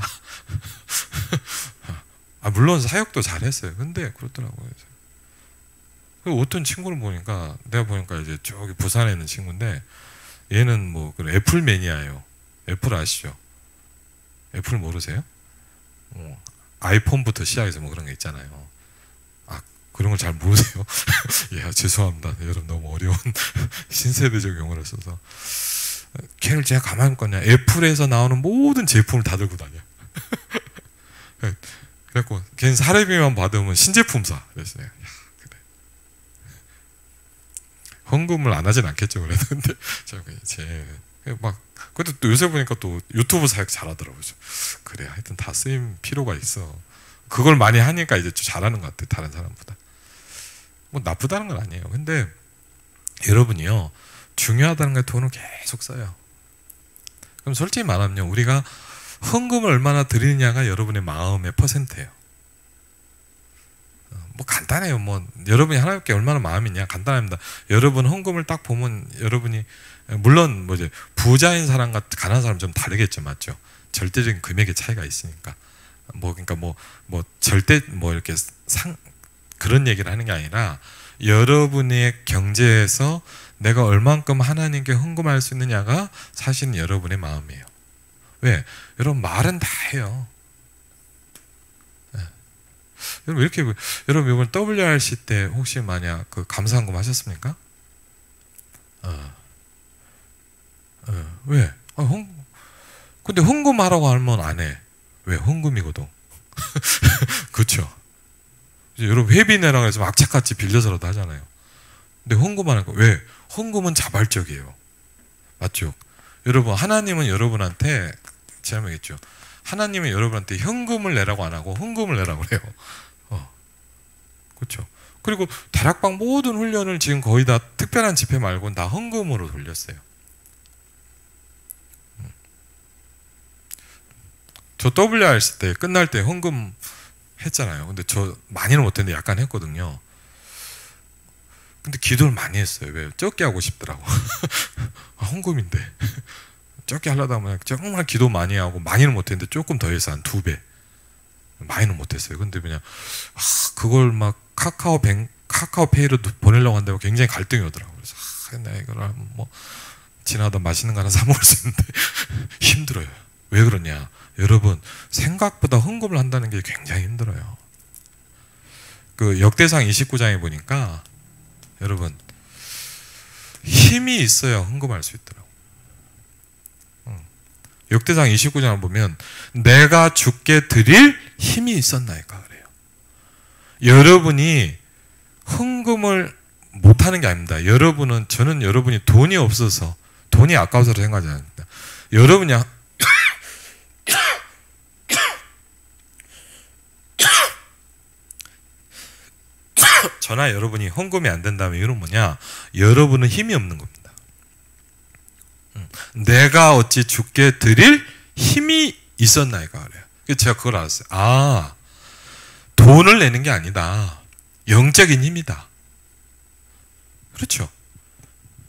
물론 사역도 잘했어요. 근데 그렇더라고요. 어떤 친구를 보니까 내가 보니까 이제 저기 부산에 있는 친구인데 얘는 뭐 애플 매니아예요. 애플 아시죠? 애플 모르세요? 아이폰부터 시작해서 뭐 그런 게 있잖아요. 그런 걸 잘 모르세요? 예, 죄송합니다. 여러분 너무 어려운 신세대적 용어를 써서. 걔를 제가 가만히 있거든요. 애플에서 나오는 모든 제품을 다 들고 다녀. 그래갖고 걔는 사례비만 받으면 신제품 사. 그랬어요. 야, 그래. 헌금을 안 하진 않겠죠. 그래도 근데 근데 또 요새 보니까 또 유튜브 사역 잘하더라고요. 그래, 하여튼 다 쓰임 필요가 있어. 그걸 많이 하니까 이제 좀 잘하는 것 같아. 다른 사람보다. 뭐 나쁘다는 건 아니에요. 근데 여러분이요 중요하다는 게 돈을 계속 써요. 그럼 솔직히 말하면요 우리가 헌금을 얼마나 드리느냐가 여러분의 마음의 퍼센트예요. 뭐 간단해요. 뭐 여러분이 하나님께 얼마나 마음이 있냐 간단합니다. 여러분 헌금을 딱 보면 여러분이 물론 뭐 이제 부자인 사람과 가난한 사람 좀 다르겠죠, 맞죠? 절대적인 금액의 차이가 있으니까 그러니까 절대 이렇게 그런 얘기를 하는 게 아니라 여러분의 경제에서 내가 얼만큼 하나님께 헌금할 수 있느냐가 사실은 여러분의 마음이에요. 왜? 여러분 말은 다 해요. 네. 여러분 이렇게 여러분 이번 WRC 때 혹시 만약 그 감사헌금 하셨습니까? 왜? 근데 헌금하라고 하면 안 해. 왜? 헌금이거든. 그렇죠? 여러분 회비 내라고 해서 악착같이 빌려서라도 하잖아요. 근데 헌금하는 거 왜? 헌금은 자발적이에요. 맞죠? 여러분 하나님은 여러분한테 제가 얘기했죠. 하나님은 여러분한테 현금을 내라고 안 하고 헌금을 내라고 그래요. 그렇죠? 그리고 다락방 모든 훈련을 지금 거의 다 특별한 집회 말고는 다 헌금으로 돌렸어요. 저 WRC 때 끝날 때 헌금 했잖아요. 근데 저 많이는 못했는데 약간 했거든요. 근데 기도를 많이 했어요. 왜? 적게 하고 싶더라고. 헌금인데 적게 하려다 보면 정말 기도 많이 하고 많이는 못했는데 조금 더 해서 한 2배 많이는 못했어요. 근데 그냥 그걸 막 카카오페이로 보내려고 한다고 굉장히 갈등이 오더라고요. 그래서 내가 이걸 뭐 지나다 맛있는 거 하나 사 먹을 수 있는데 힘들어요. 왜 그러냐? 여러분 생각보다 헌금을 한다는 게 굉장히 힘들어요. 그 역대상 29장에 보니까 여러분 힘이 있어야 헌금할 수 있더라고. 역대상 29장을 보면 내가 주께 드릴 힘이 있었나이까 그래요. 여러분이 헌금을 못하는 게 아닙니다. 저는 여러분이 돈이 없어서 돈이 아까워서 생각하지 않습니다. 여러분이 저나 여러분이 헌금이 안 된다면 이건 뭐냐? 여러분은 힘이 없는 겁니다. 내가 어찌 주께 드릴 힘이 있었나이까 그래요. 그래서 제가 그걸 알았어요. 아, 돈을 내는 게 아니다. 영적인 힘이다. 그렇죠.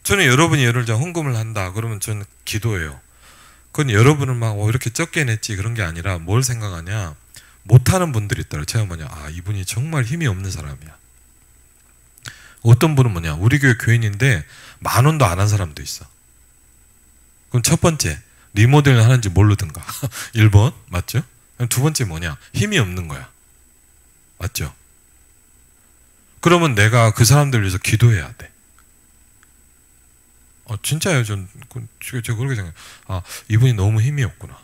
저는 여러분이 예를 들어 헌금을 한다 그러면 저는 기도해요. 그건 여러분은 막 이렇게 적게 냈지 그런 게 아니라 뭘 생각하냐, 못하는 분들이 있더라고요. 제가 뭐냐, 아, 이분이 정말 힘이 없는 사람이야. 어떤 분은 뭐냐, 우리 교회 교인인데 10,000원도 안 한 사람도 있어. 그럼 첫 번째, 리모델링 하는지 모르든가. 1번 맞죠? 그럼 두 번째 뭐냐, 힘이 없는 거야. 맞죠? 그러면 내가 그 사람들 위해서 기도해야 돼. 진짜요. 제가 그렇게 생각해요. 아, 이분이 너무 힘이 없구나.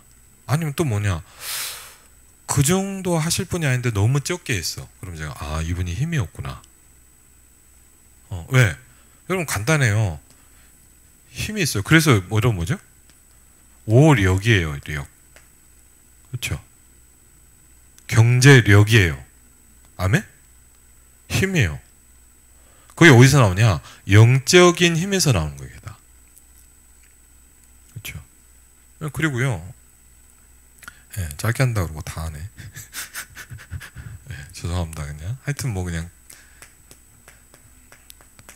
아니면 또 뭐냐, 그 정도 하실 분이 아닌데 너무 적게 했어. 그럼 제가, 아, 이분이 힘이 없구나. 왜? 여러분 간단해요. 힘이 있어요. 그래서 뭐죠? 5력이에요. 력. 그렇죠? 경제력이에요. 아멘? 힘이에요. 그게 어디서 나오냐? 영적인 힘에서 나오는 거예요. 다. 그렇죠? 그리고요. 네, 짧게 한다 그러고 다 하네. 네, 죄송합니다. 그냥 하여튼 뭐 그냥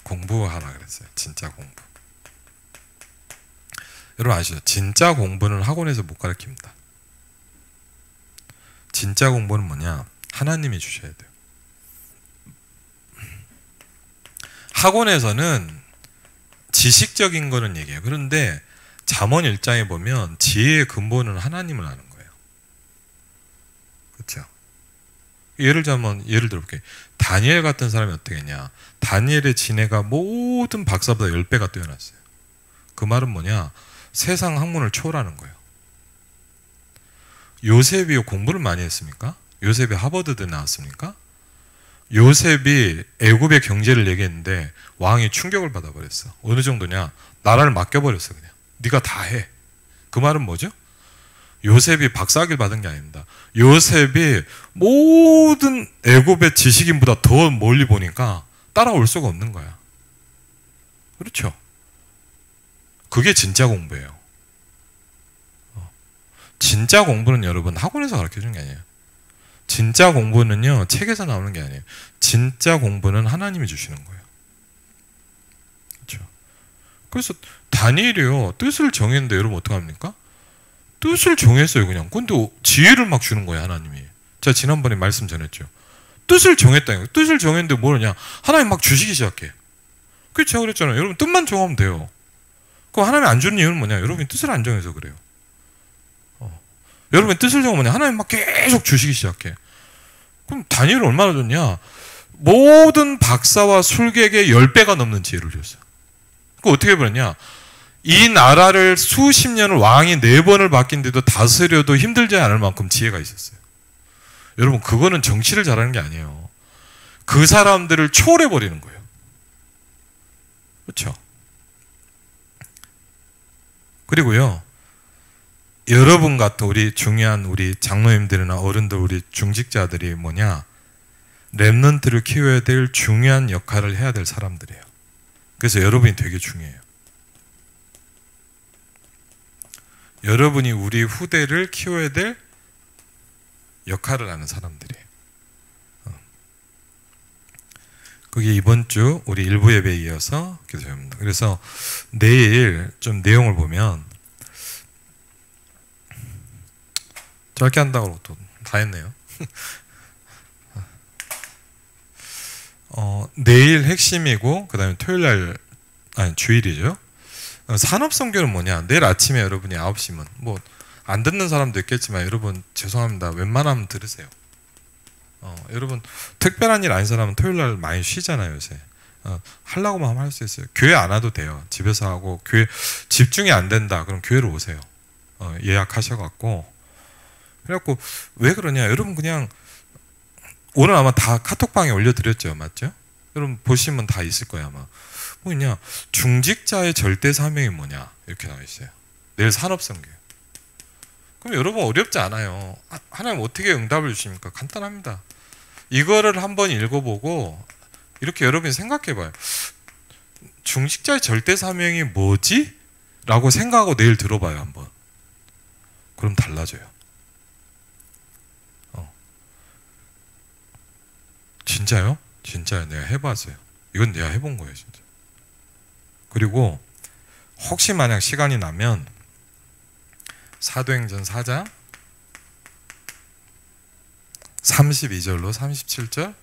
공부하라 그랬어요. 진짜 공부. 여러분 아시죠? 진짜 공부는 학원에서 못 가르칩니다. 진짜 공부는 뭐냐? 하나님이 주셔야 돼요. 학원에서는 지식적인 거는 얘기해요. 그런데 잠언 1장에 보면 지혜의 근본은 하나님을 아는 거예요. 그렇죠? 예를 들어볼게요. 다니엘 같은 사람이 어떻게 했냐? 다니엘의 지혜가 모든 박사보다 10배가 뛰어났어요. 그 말은 뭐냐? 세상 학문을 초월하는 거예요. 요셉이 공부를 많이 했습니까? 요셉이 하버드대 나왔습니까? 요셉이 애굽의 경제를 얘기했는데 왕이 충격을 받아버렸어. 어느 정도냐? 나라를 맡겨버렸어. 그냥 네가 다 해. 그 말은 뭐죠? 요셉이 박사학위를 받은 게 아닙니다. 요셉이 모든 애굽의 지식인보다 더 멀리 보니까 따라올 수가 없는 거야. 그렇죠? 그게 진짜 공부예요. 진짜 공부는 여러분 학원에서 가르쳐주는 게 아니에요. 진짜 공부는요, 책에서 나오는 게 아니에요. 진짜 공부는 하나님이 주시는 거예요. 그렇죠? 그래서 다니엘이요, 뜻을 정했는데 여러분 어떡합니까? 뜻을 정했어요, 그냥. 근데 지혜를 막 주는 거예요, 하나님이. 제가 지난번에 말씀 전했죠. 뜻을 정했다니까. 뜻을 정했는데 뭐냐? 하나님 막 주시기 시작해. 그래서 제가 그랬잖아요. 여러분 뜻만 정하면 돼요. 그럼 하나님 안 주는 이유는 뭐냐? 여러분이 뜻을 안 정해서 그래요. 여러분이 뜻을 정하면 하나님 막 계속 주시기 시작해. 그럼 다니엘은 얼마나 줬냐? 모든 박사와 술객의 10배가 넘는 지혜를 줬어요. 그 어떻게 보느냐? 이 나라를 수십 년을 왕이 4번을 바뀐데도 다스려도 힘들지 않을 만큼 지혜가 있었어요. 여러분 그거는 정치를 잘하는 게 아니에요. 그 사람들을 초월해버리는 거예요. 그렇죠? 그리고요, 여러분 같은 우리 중요한 우리 장로님들이나 어른들, 우리 중직자들이 뭐냐? 렘넌트를 키워야 될 중요한 역할을 해야 될 사람들이에요. 그래서 여러분이 되게 중요해요. 여러분이 우리 후대를 키워야 될 역할을 하는 사람들이에요. 그게 이번 주 우리 일부 예배에 이어서 기도합니다. 그래서 내일 좀 내용을 보면 짧게 한다고 또 다 했네요. 내일 핵심이고 그 다음에 토요일날 주일이죠. 산업선교는 뭐냐? 내일 아침에 여러분이 9시면 뭐 안 듣는 사람도 있겠지만 여러분 죄송합니다. 웬만하면 들으세요. 여러분 특별한 일 아닌 사람은 토요일날 많이 쉬잖아요 요새. 하려고만 하면 할 수 있어요. 교회 안 와도 돼요. 집에서 하고. 교회 집중이 안 된다 그럼 교회로 오세요. 예약하셔갖고. 그래갖고 왜 그러냐? 여러분 그냥 오늘 아마 다 카톡방에 올려드렸죠, 맞죠? 여러분 보시면 다 있을 거예요 아마. 뭐냐? 중직자의 절대 사명이 뭐냐? 이렇게 나와 있어요. 내일 산업선교. 그럼 여러분 어렵지 않아요. 하나님 어떻게 응답을 주십니까? 간단합니다. 이거를 한번 읽어보고 이렇게 여러분이 생각해봐요. 중직자의 절대 사명이 뭐지? 라고 생각하고 내일 들어봐요 한번. 그럼 달라져요. 진짜요? 진짜요. 내가 해봤어요. 이건 내가 해본 거예요 진짜. 그리고 혹시 만약 시간이 나면 사도행전 4장 32절로 37절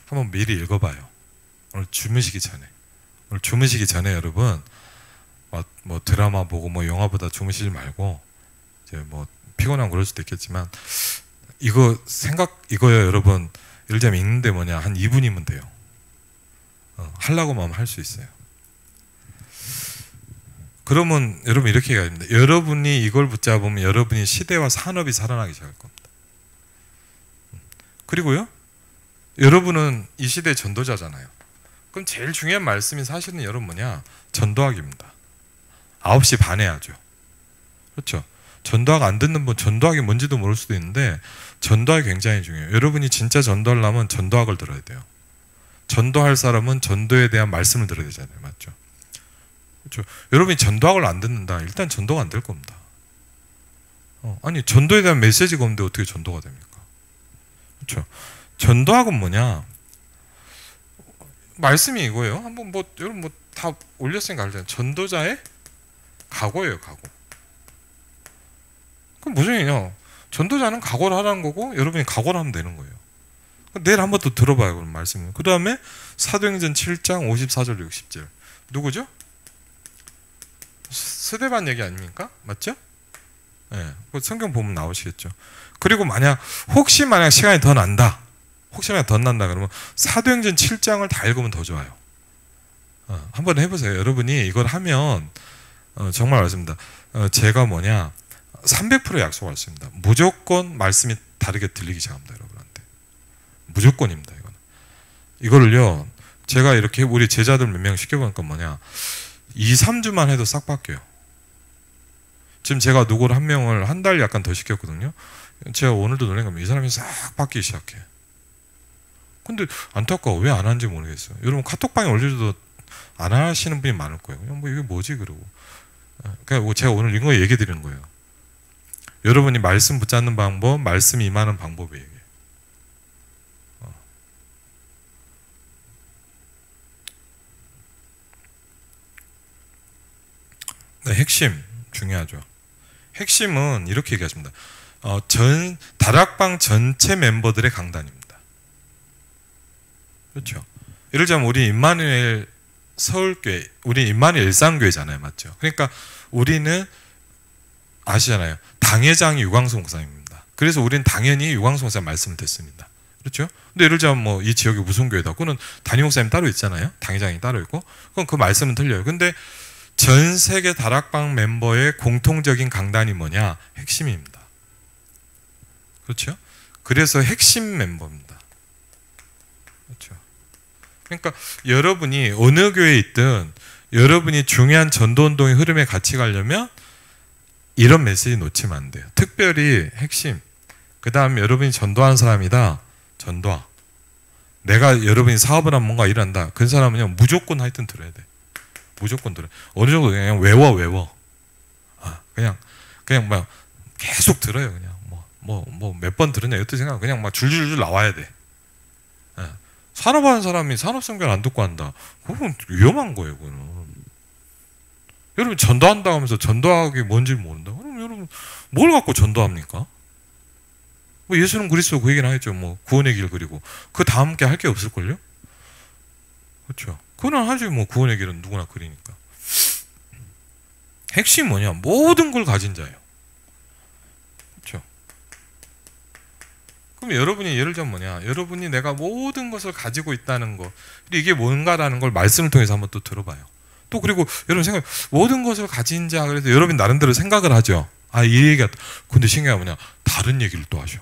한번 미리 읽어봐요. 오늘 주무시기 전에 여러분 뭐 드라마 보고 뭐 영화 보다 주무시지 말고 이제 뭐 피곤하면 그럴 수도 있겠지만 이거요 여러분. 예를 들자면 읽는데 뭐냐 한 2분이면 돼요. 하려고 하면 할 수 있어요. 그러면 여러분 이렇게 얘기합니다. 여러분이 이걸 붙잡으면 여러분이 시대와 산업이 살아나기 시작할 겁니다. 그리고요 여러분은 이 시대의 전도자잖아요. 그럼 제일 중요한 말씀이 사실은 여러분 뭐냐 전도학입니다. 9시 반에 하죠. 그렇죠? 전도학 안 듣는 분 전도학이 뭔지도 모를 수도 있는데 전도학이 굉장히 중요해요. 여러분이 진짜 전도하려면 전도학을 들어야 돼요. 전도할 사람은 전도에 대한 말씀을 들어야 되잖아요. 맞죠? 그렇죠? 여러분이 전도학을 안 듣는다. 일단 전도가 안 될 겁니다. 아니 전도에 대한 메시지가 없는데 어떻게 전도가 됩니까? 그렇죠? 전도학은 뭐냐? 말씀이 이거예요. 한번 뭐 여러분 뭐 다 올렸으니까 알잖아요. 전도자의 각오예요. 각오. 그럼 무슨 얘기냐? 전도자는 각오를 하라는 거고 여러분이 각오를 하면 되는 거예요. 내일 한번 또 들어봐요. 그럼 말씀을. 그 다음에 사도행전 7장 54절 60절 누구죠? 스데반 얘기 아닙니까? 맞죠? 네, 성경 보면 나오시겠죠. 그리고 혹시 만약 시간이 더 난다. 그러면 사도행전 7장을 다 읽으면 더 좋아요. 한번 해보세요. 여러분이 이걸 하면 정말 말씀입니다. 제가 300% 약속할 수 있습니다. 무조건 말씀이 다르게 들리기 시작합니다. 여러분한테. 무조건입니다. 이거를요 제가 이렇게 우리 제자들 몇 명 시켜보니까 2, 3주만 해도 싹 바뀌어요. 지금 제가 누구를 한 명을 한 달 약간 더 시켰거든요. 제가 오늘도 놀란 겁니다. 이 사람이 싹 바뀌기 시작해. 근데 안타까워. 왜 안 하는지 모르겠어요. 여러분 카톡방에 올려줘도 안 하시는 분이 많을 거예요. 그냥 이게 뭐지 그러고. 그러니까 제가 오늘 이거 얘기 드리는 거예요. 여러분이 말씀 붙잡는 방법, 말씀이 임하는 방법이에요. 네, 핵심 중요하죠. 핵심은 이렇게 얘기하십니다. 다락방 전체 멤버들의 강단입니다. 그렇죠? 예를 들자면 우리 임마누엘 서울교회, 우리 임마누엘 일산교회잖아요, 맞죠? 그러니까 우리는 아시잖아요. 당회장이 유광수 목사님입니다. 그래서 우리는 당연히 유광수 목사님 말씀을 듣습니다. 그렇죠? 근데 예를 들자면 이 지역이 무슨 교회다. 그거는 담임 목사님 따로 있잖아요. 당회장이 따로 있고. 그럼 그 말씀은 틀려요. 근데 전 세계 다락방 멤버의 공통적인 강단이 뭐냐? 핵심입니다. 그렇죠? 그래서 핵심 멤버입니다. 그렇죠? 그러니까 여러분이 어느 교회에 있든 여러분이 중요한 전도운동의 흐름에 같이 가려면 이런 메시지 놓치면 안 돼요. 특별히 핵심. 그 다음에 여러분이 전도하는 사람이다. 전도하. 내가 여러분이 사업을 하면 뭔가 일한다. 그 사람은요 무조건 하여튼 들어야 돼. 무조건 들어. 어느 정도 그냥 외워. 그냥 계속 들어요. 그냥 몇 번 들으냐 이렇게 생각. 그냥 줄줄줄 나와야 돼. 산업하는 사람이 산업성경 안 듣고 한다. 그건 위험한 거예요. 그거는. 여러분 전도한다 하면서 전도하기 뭔지 모른다. 그럼 여러분 뭘 갖고 전도합니까? 예수는 그리스도 그 얘기는 하겠죠. 구원의 길 그리고 그 다음 게 할 게 없을걸요? 그렇죠. 그건 하지 구원의 길은 누구나 그리니까. 핵심이 뭐냐? 모든 걸 가진 자예요. 그렇죠. 그럼 여러분이 예를 들면 여러분이 내가 모든 것을 가지고 있다는 거, 이게 뭔가라는 걸 말씀을 통해서 한번 또 들어봐요. 또 그리고 여러분 생각, 모든 것을 가진 자, 그래서 여러분 나름대로 생각을 하죠. 이 얘기가, 근데 신기한 게 다른 얘기를 또 하셔.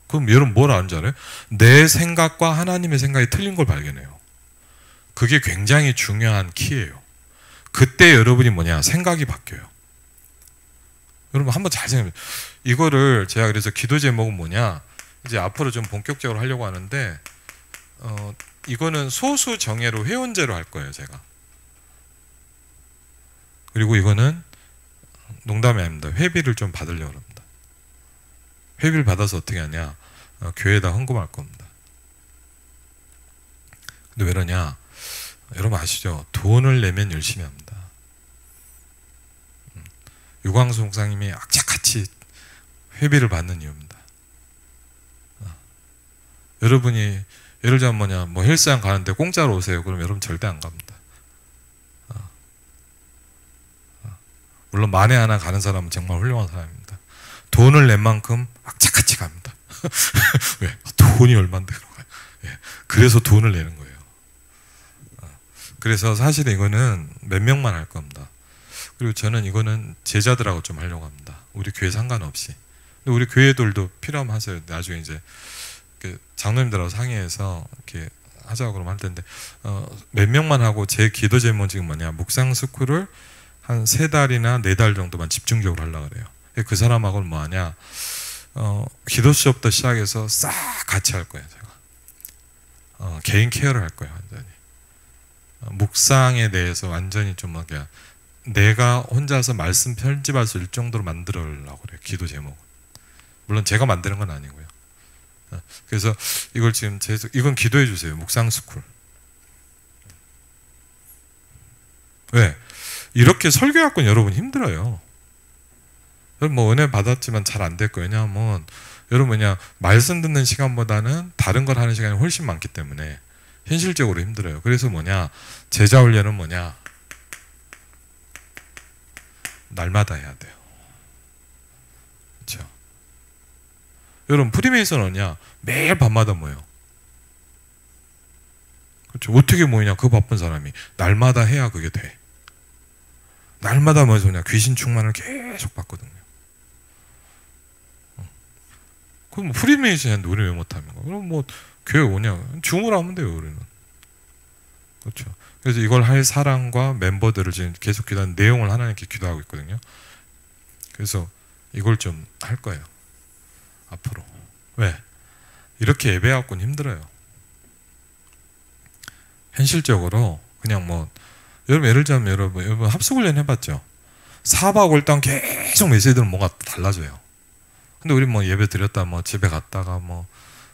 그럼 여러분 뭘 아는 줄 알아요? 내 생각과 하나님의 생각이 틀린 걸 발견해요. 그게 굉장히 중요한 키예요. 그때 여러분이 생각이 바뀌어요. 여러분 한번 잘 생각해보세요. 이거를 제가 그래서 기도 제목은 이제 앞으로 좀 본격적으로 하려고 하는데 이거는 소수 정예로 회원제로 할 거예요. 제가 그리고 이거는 농담이 아닙니다. 회비를 좀 받으려고 합니다. 회비를 받아서 어떻게 하냐? 교회에다 헌금할 겁니다. 근데 왜 그러냐? 여러분 아시죠? 돈을 내면 열심히 합니다. 유광수 목사님이 악착같이 회비를 받는 이유입니다. 여러분이 예를 들자면 뭐냐, 뭐 헬스장 가는데 공짜로 오세요. 그럼 여러분 절대 안 갑니다. 물론 만에 하나 가는 사람은 정말 훌륭한 사람입니다. 돈을 낸 만큼 악착같이 갑니다. 왜? 돈이 얼만데 그런가요? 예. 그래서 돈을 내는 거예요. 그래서 사실 이거는 몇 명만 할 겁니다. 그리고 저는 이거는 제자들하고 좀 하려고 합니다. 우리 교회 상관없이. 근데 우리 교회들도 필요하면 하세요. 나중에 이제 장로님들하고 상의해서 이렇게 하자고 그러면 할 텐데, 몇 명만 하고 제 기도 제목은 지금 뭐냐, 묵상 스쿨을 한 3달이나 4달 정도만 집중적으로 하려고 그래요. 그 사람하고는 뭐 하냐, 기도 수업부터 시작해서 싹 같이 할 거예요. 제가 개인 케어를 할 거예요. 완전히 묵상에 대해서 완전히 좀 뭐냐, 내가 혼자서 말씀 편집할 수 있을 정도로 만들으려고 그래요. 기도 제목은. 물론 제가 만드는 건 아니고요. 그래서 이걸 지금 이건 기도해 주세요. 묵상 스쿨. 왜? 이렇게 설교하고는 여러분 힘들어요. 여러분 뭐 은혜 받았지만 잘 안 될 거예요. 왜냐하면 여러분 그냥 말씀 듣는 시간보다는 다른 걸 하는 시간이 훨씬 많기 때문에 현실적으로 힘들어요. 그래서 뭐냐, 제자 훈련은 뭐냐, 날마다 해야 돼요. 그렇죠? 여러분 프리메이슨은 뭐냐, 매일 밤마다 모여. 그렇죠? 어떻게 모이냐, 그 바쁜 사람이 날마다 해야 그게 돼. 날마다 모여서 그냥 귀신 충만을 계속 받거든요. 그럼 뭐 프리메이슨인데 우리 왜 못합니까? 그럼 뭐 교회 오냐, 주무라면 돼요. 우리는. 그렇죠? 그래서 이걸 할 사람과 멤버들을 지금 계속 기도하는 내용을 하나님께 기도하고 있거든요. 그래서 이걸 좀 할 거예요. 앞으로. 왜? 이렇게 예배하고는 힘들어요. 현실적으로 그냥 뭐, 여러분 예를 들자면 여러분 합숙훈련 해봤죠? 4박 5일 동안 계속 메시지들은 뭔가 달라져요. 근데 우리 뭐 예배 드렸다 뭐 집에 갔다가 뭐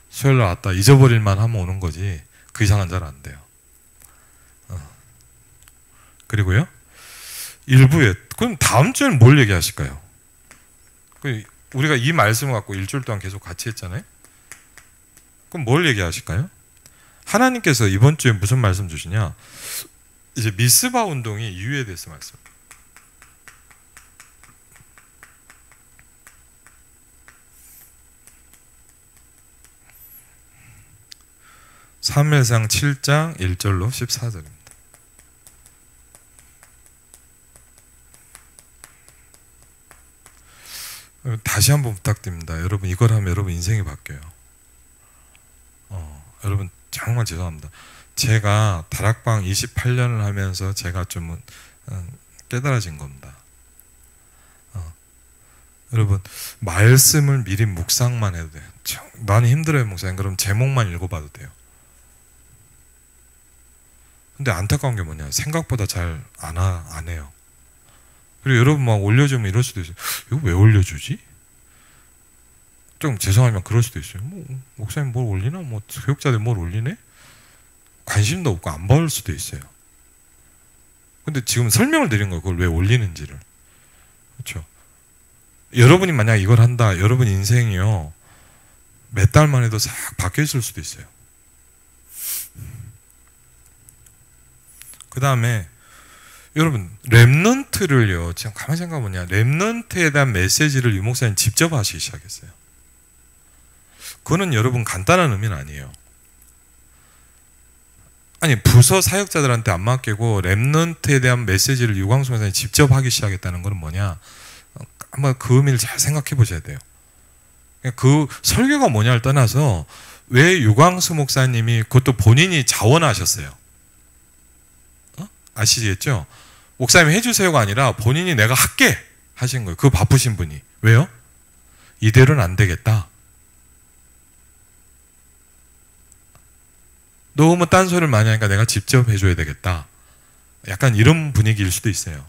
수요일날 왔다 잊어버릴만 하면 오는 거지, 그 이상은 잘 안 돼요. 그리고요, 일부에, 그럼 다음 주에는 뭘 얘기하실까요? 우리가 이 말씀을 갖고 일주일 동안 계속 같이 했잖아요. 그럼 뭘 얘기하실까요? 하나님께서 이번 주에 무슨 말씀 주시냐, 이제 미스바 운동이 이유에 대해서 말씀. 사무엘상 7장 1절로 14절입니다. 다시 한번 부탁드립니다. 여러분 이걸 하면 여러분 인생이 바뀌어요. 여러분 정말 죄송합니다. 제가 다락방 28년을 하면서 제가 좀 깨달아진 겁니다. 여러분 말씀을 미리 묵상만 해도 돼요. 나는 힘들어요 목사님. 그럼 제목만 읽어봐도 돼요. 근데 안타까운 게 뭐냐, 생각보다 잘 안 해요. 그리고 여러분 막 올려주면 이럴 수도 있어요. 이거 왜 올려주지? 좀 죄송하면 그럴 수도 있어요. 뭐 목사님 뭘 올리나? 뭐 교육자들 뭘 올리네? 관심도 없고 안 볼 수도 있어요. 근데 지금 설명을 드린 거예요. 그걸 왜 올리는지를. 그렇죠? 여러분이 만약 이걸 한다, 여러분 인생이요 몇 달만 해도 싹 바뀌어 있을 수도 있어요. 그 다음에 여러분 렘넌트를요, 지금 가만히 생각해보냐, 렘넌트에 대한 메시지를 유 목사님 직접 하시기 시작했어요. 그거는 여러분 간단한 의미는 아니에요. 아니 부서 사역자들한테 안 맡기고 렘넌트에 대한 메시지를 유광수 목사님이 직접 하기 시작했다는 건 뭐냐, 한번 그 의미를 잘 생각해 보셔야 돼요. 그 설교가 뭐냐를 떠나서 왜 유광수 목사님이, 그것도 본인이 자원하셨어요. 아시겠죠? 목사님이 해주세요가 아니라 본인이 내가 할게 하신 거예요. 그 바쁘신 분이. 왜요? 이대로는 안 되겠다. 너무 딴소리를 많이 하니까 내가 직접 해줘야 되겠다. 약간 이런 분위기일 수도 있어요.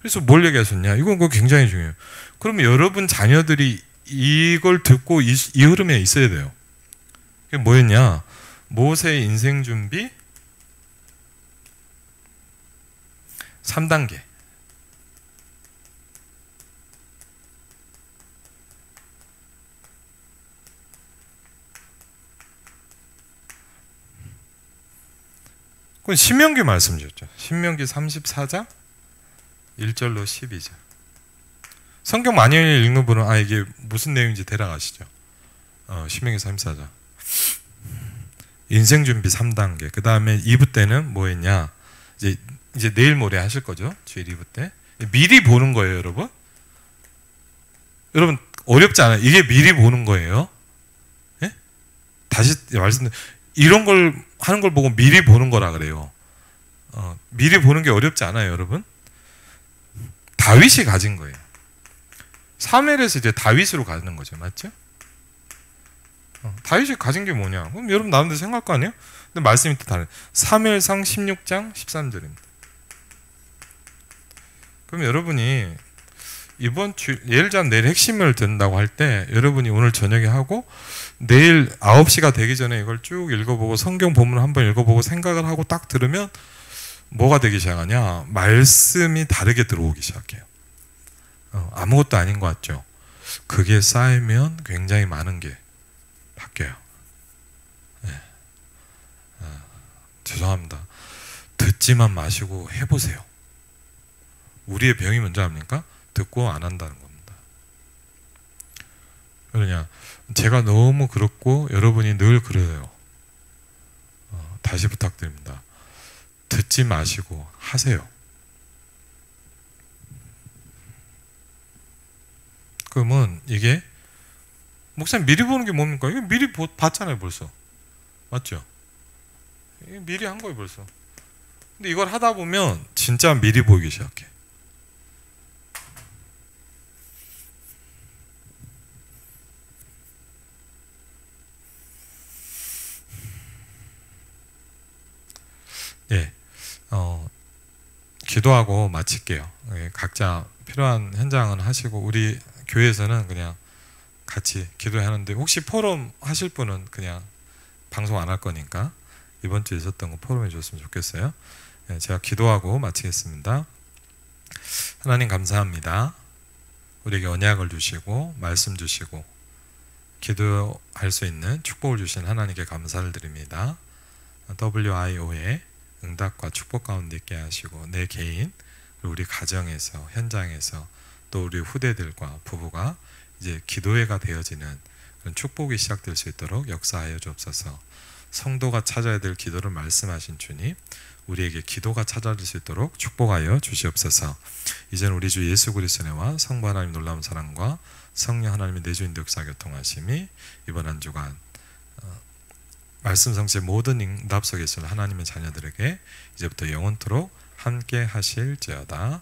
그래서 뭘 얘기하셨냐? 이건 그거 굉장히 중요해요. 그러면 여러분 자녀들이 이걸 듣고 이 흐름에 있어야 돼요. 그게 뭐였냐? 모세의 인생 준비 3단계. 그건 신명기 말씀이었죠. 신명기 34장 1절로 12절. 성경 많이 읽는 분은 이게 무슨 내용인지 대략 아시죠? 신명기 34장. 인생 준비 3단계. 그 다음에 2부 때는 뭐 했냐? 이제 내일 모레 하실 거죠? 주일 2부 때. 미리 보는 거예요, 여러분. 여러분, 어렵지 않아요. 이게 미리 보는 거예요. 예? 다시 말씀드려. 이런 걸 하는 걸 보고 미리 보는 거라 그래요. 미리 보는 게 어렵지 않아요, 여러분. 다윗이 가진 거예요. 사무엘에서 이제 다윗으로 가는 거죠, 맞죠? 다윗이 가진 게 뭐냐? 그럼 여러분 나름대로 생각할 거 아니에요? 근데 말씀이 또 다르요. 사무엘상 16장 13절입니다. 그럼 여러분이 이번 주 예를 들면 내일 핵심을 듣는다고 할 때 여러분이 오늘 저녁에 하고 내일 9시가 되기 전에 이걸 쭉 읽어보고 성경 본문을 한번 읽어보고 생각을 하고 딱 들으면 뭐가 되기 시작하냐? 말씀이 다르게 들어오기 시작해요. 아무것도 아닌 것 같죠? 그게 쌓이면 굉장히 많은 게 바뀌어요. 네. 죄송합니다. 듣지만 마시고 해보세요. 우리의 병이 뭔지 압니까? 듣고 안 한다는 겁니다. 그러냐? 제가 너무 그렇고 여러분이 늘 그래요. 다시 부탁드립니다. 듣지 마시고 하세요. 그러면 이게 목사님 미리 보는 게 뭡니까? 이거 미리 봤잖아요, 벌써. 맞죠? 이게 미리 한 거예요, 벌써. 근데 이걸 하다 보면 진짜 미리 보이기 시작해. 예, 기도하고 마칠게요. 각자 필요한 현장은 하시고 우리 교회에서는 그냥 같이 기도하는데 혹시 포럼 하실 분은 그냥 방송 안 할 거니까 이번 주에 있었던 거 포럼해 줬으면 좋겠어요. 예, 제가 기도하고 마치겠습니다. 하나님 감사합니다. 우리에게 언약을 주시고 말씀 주시고 기도할 수 있는 축복을 주신 하나님께 감사를 드립니다. WIO의 응답과 축복 가운데 있게 하시고 내 개인 그리고 우리 가정에서 현장에서 또 우리 후대들과 부부가 이제 기도회가 되어지는 그런 축복이 시작될 수 있도록 역사하여 주옵소서. 성도가 찾아야 될 기도를 말씀하신 주님, 우리에게 기도가 찾아질 수 있도록 축복하여 주시옵소서. 이제는 우리 주 예수 그리스도의 은혜와 성부 하나님 놀라운 사랑과 성령 하나님의 내주인도 역사 교통하심이 이번 한 주간 말씀 성취의 모든 응답 속에 있을 하나님의 자녀들에게 이제부터 영원토록 함께 하실지어다.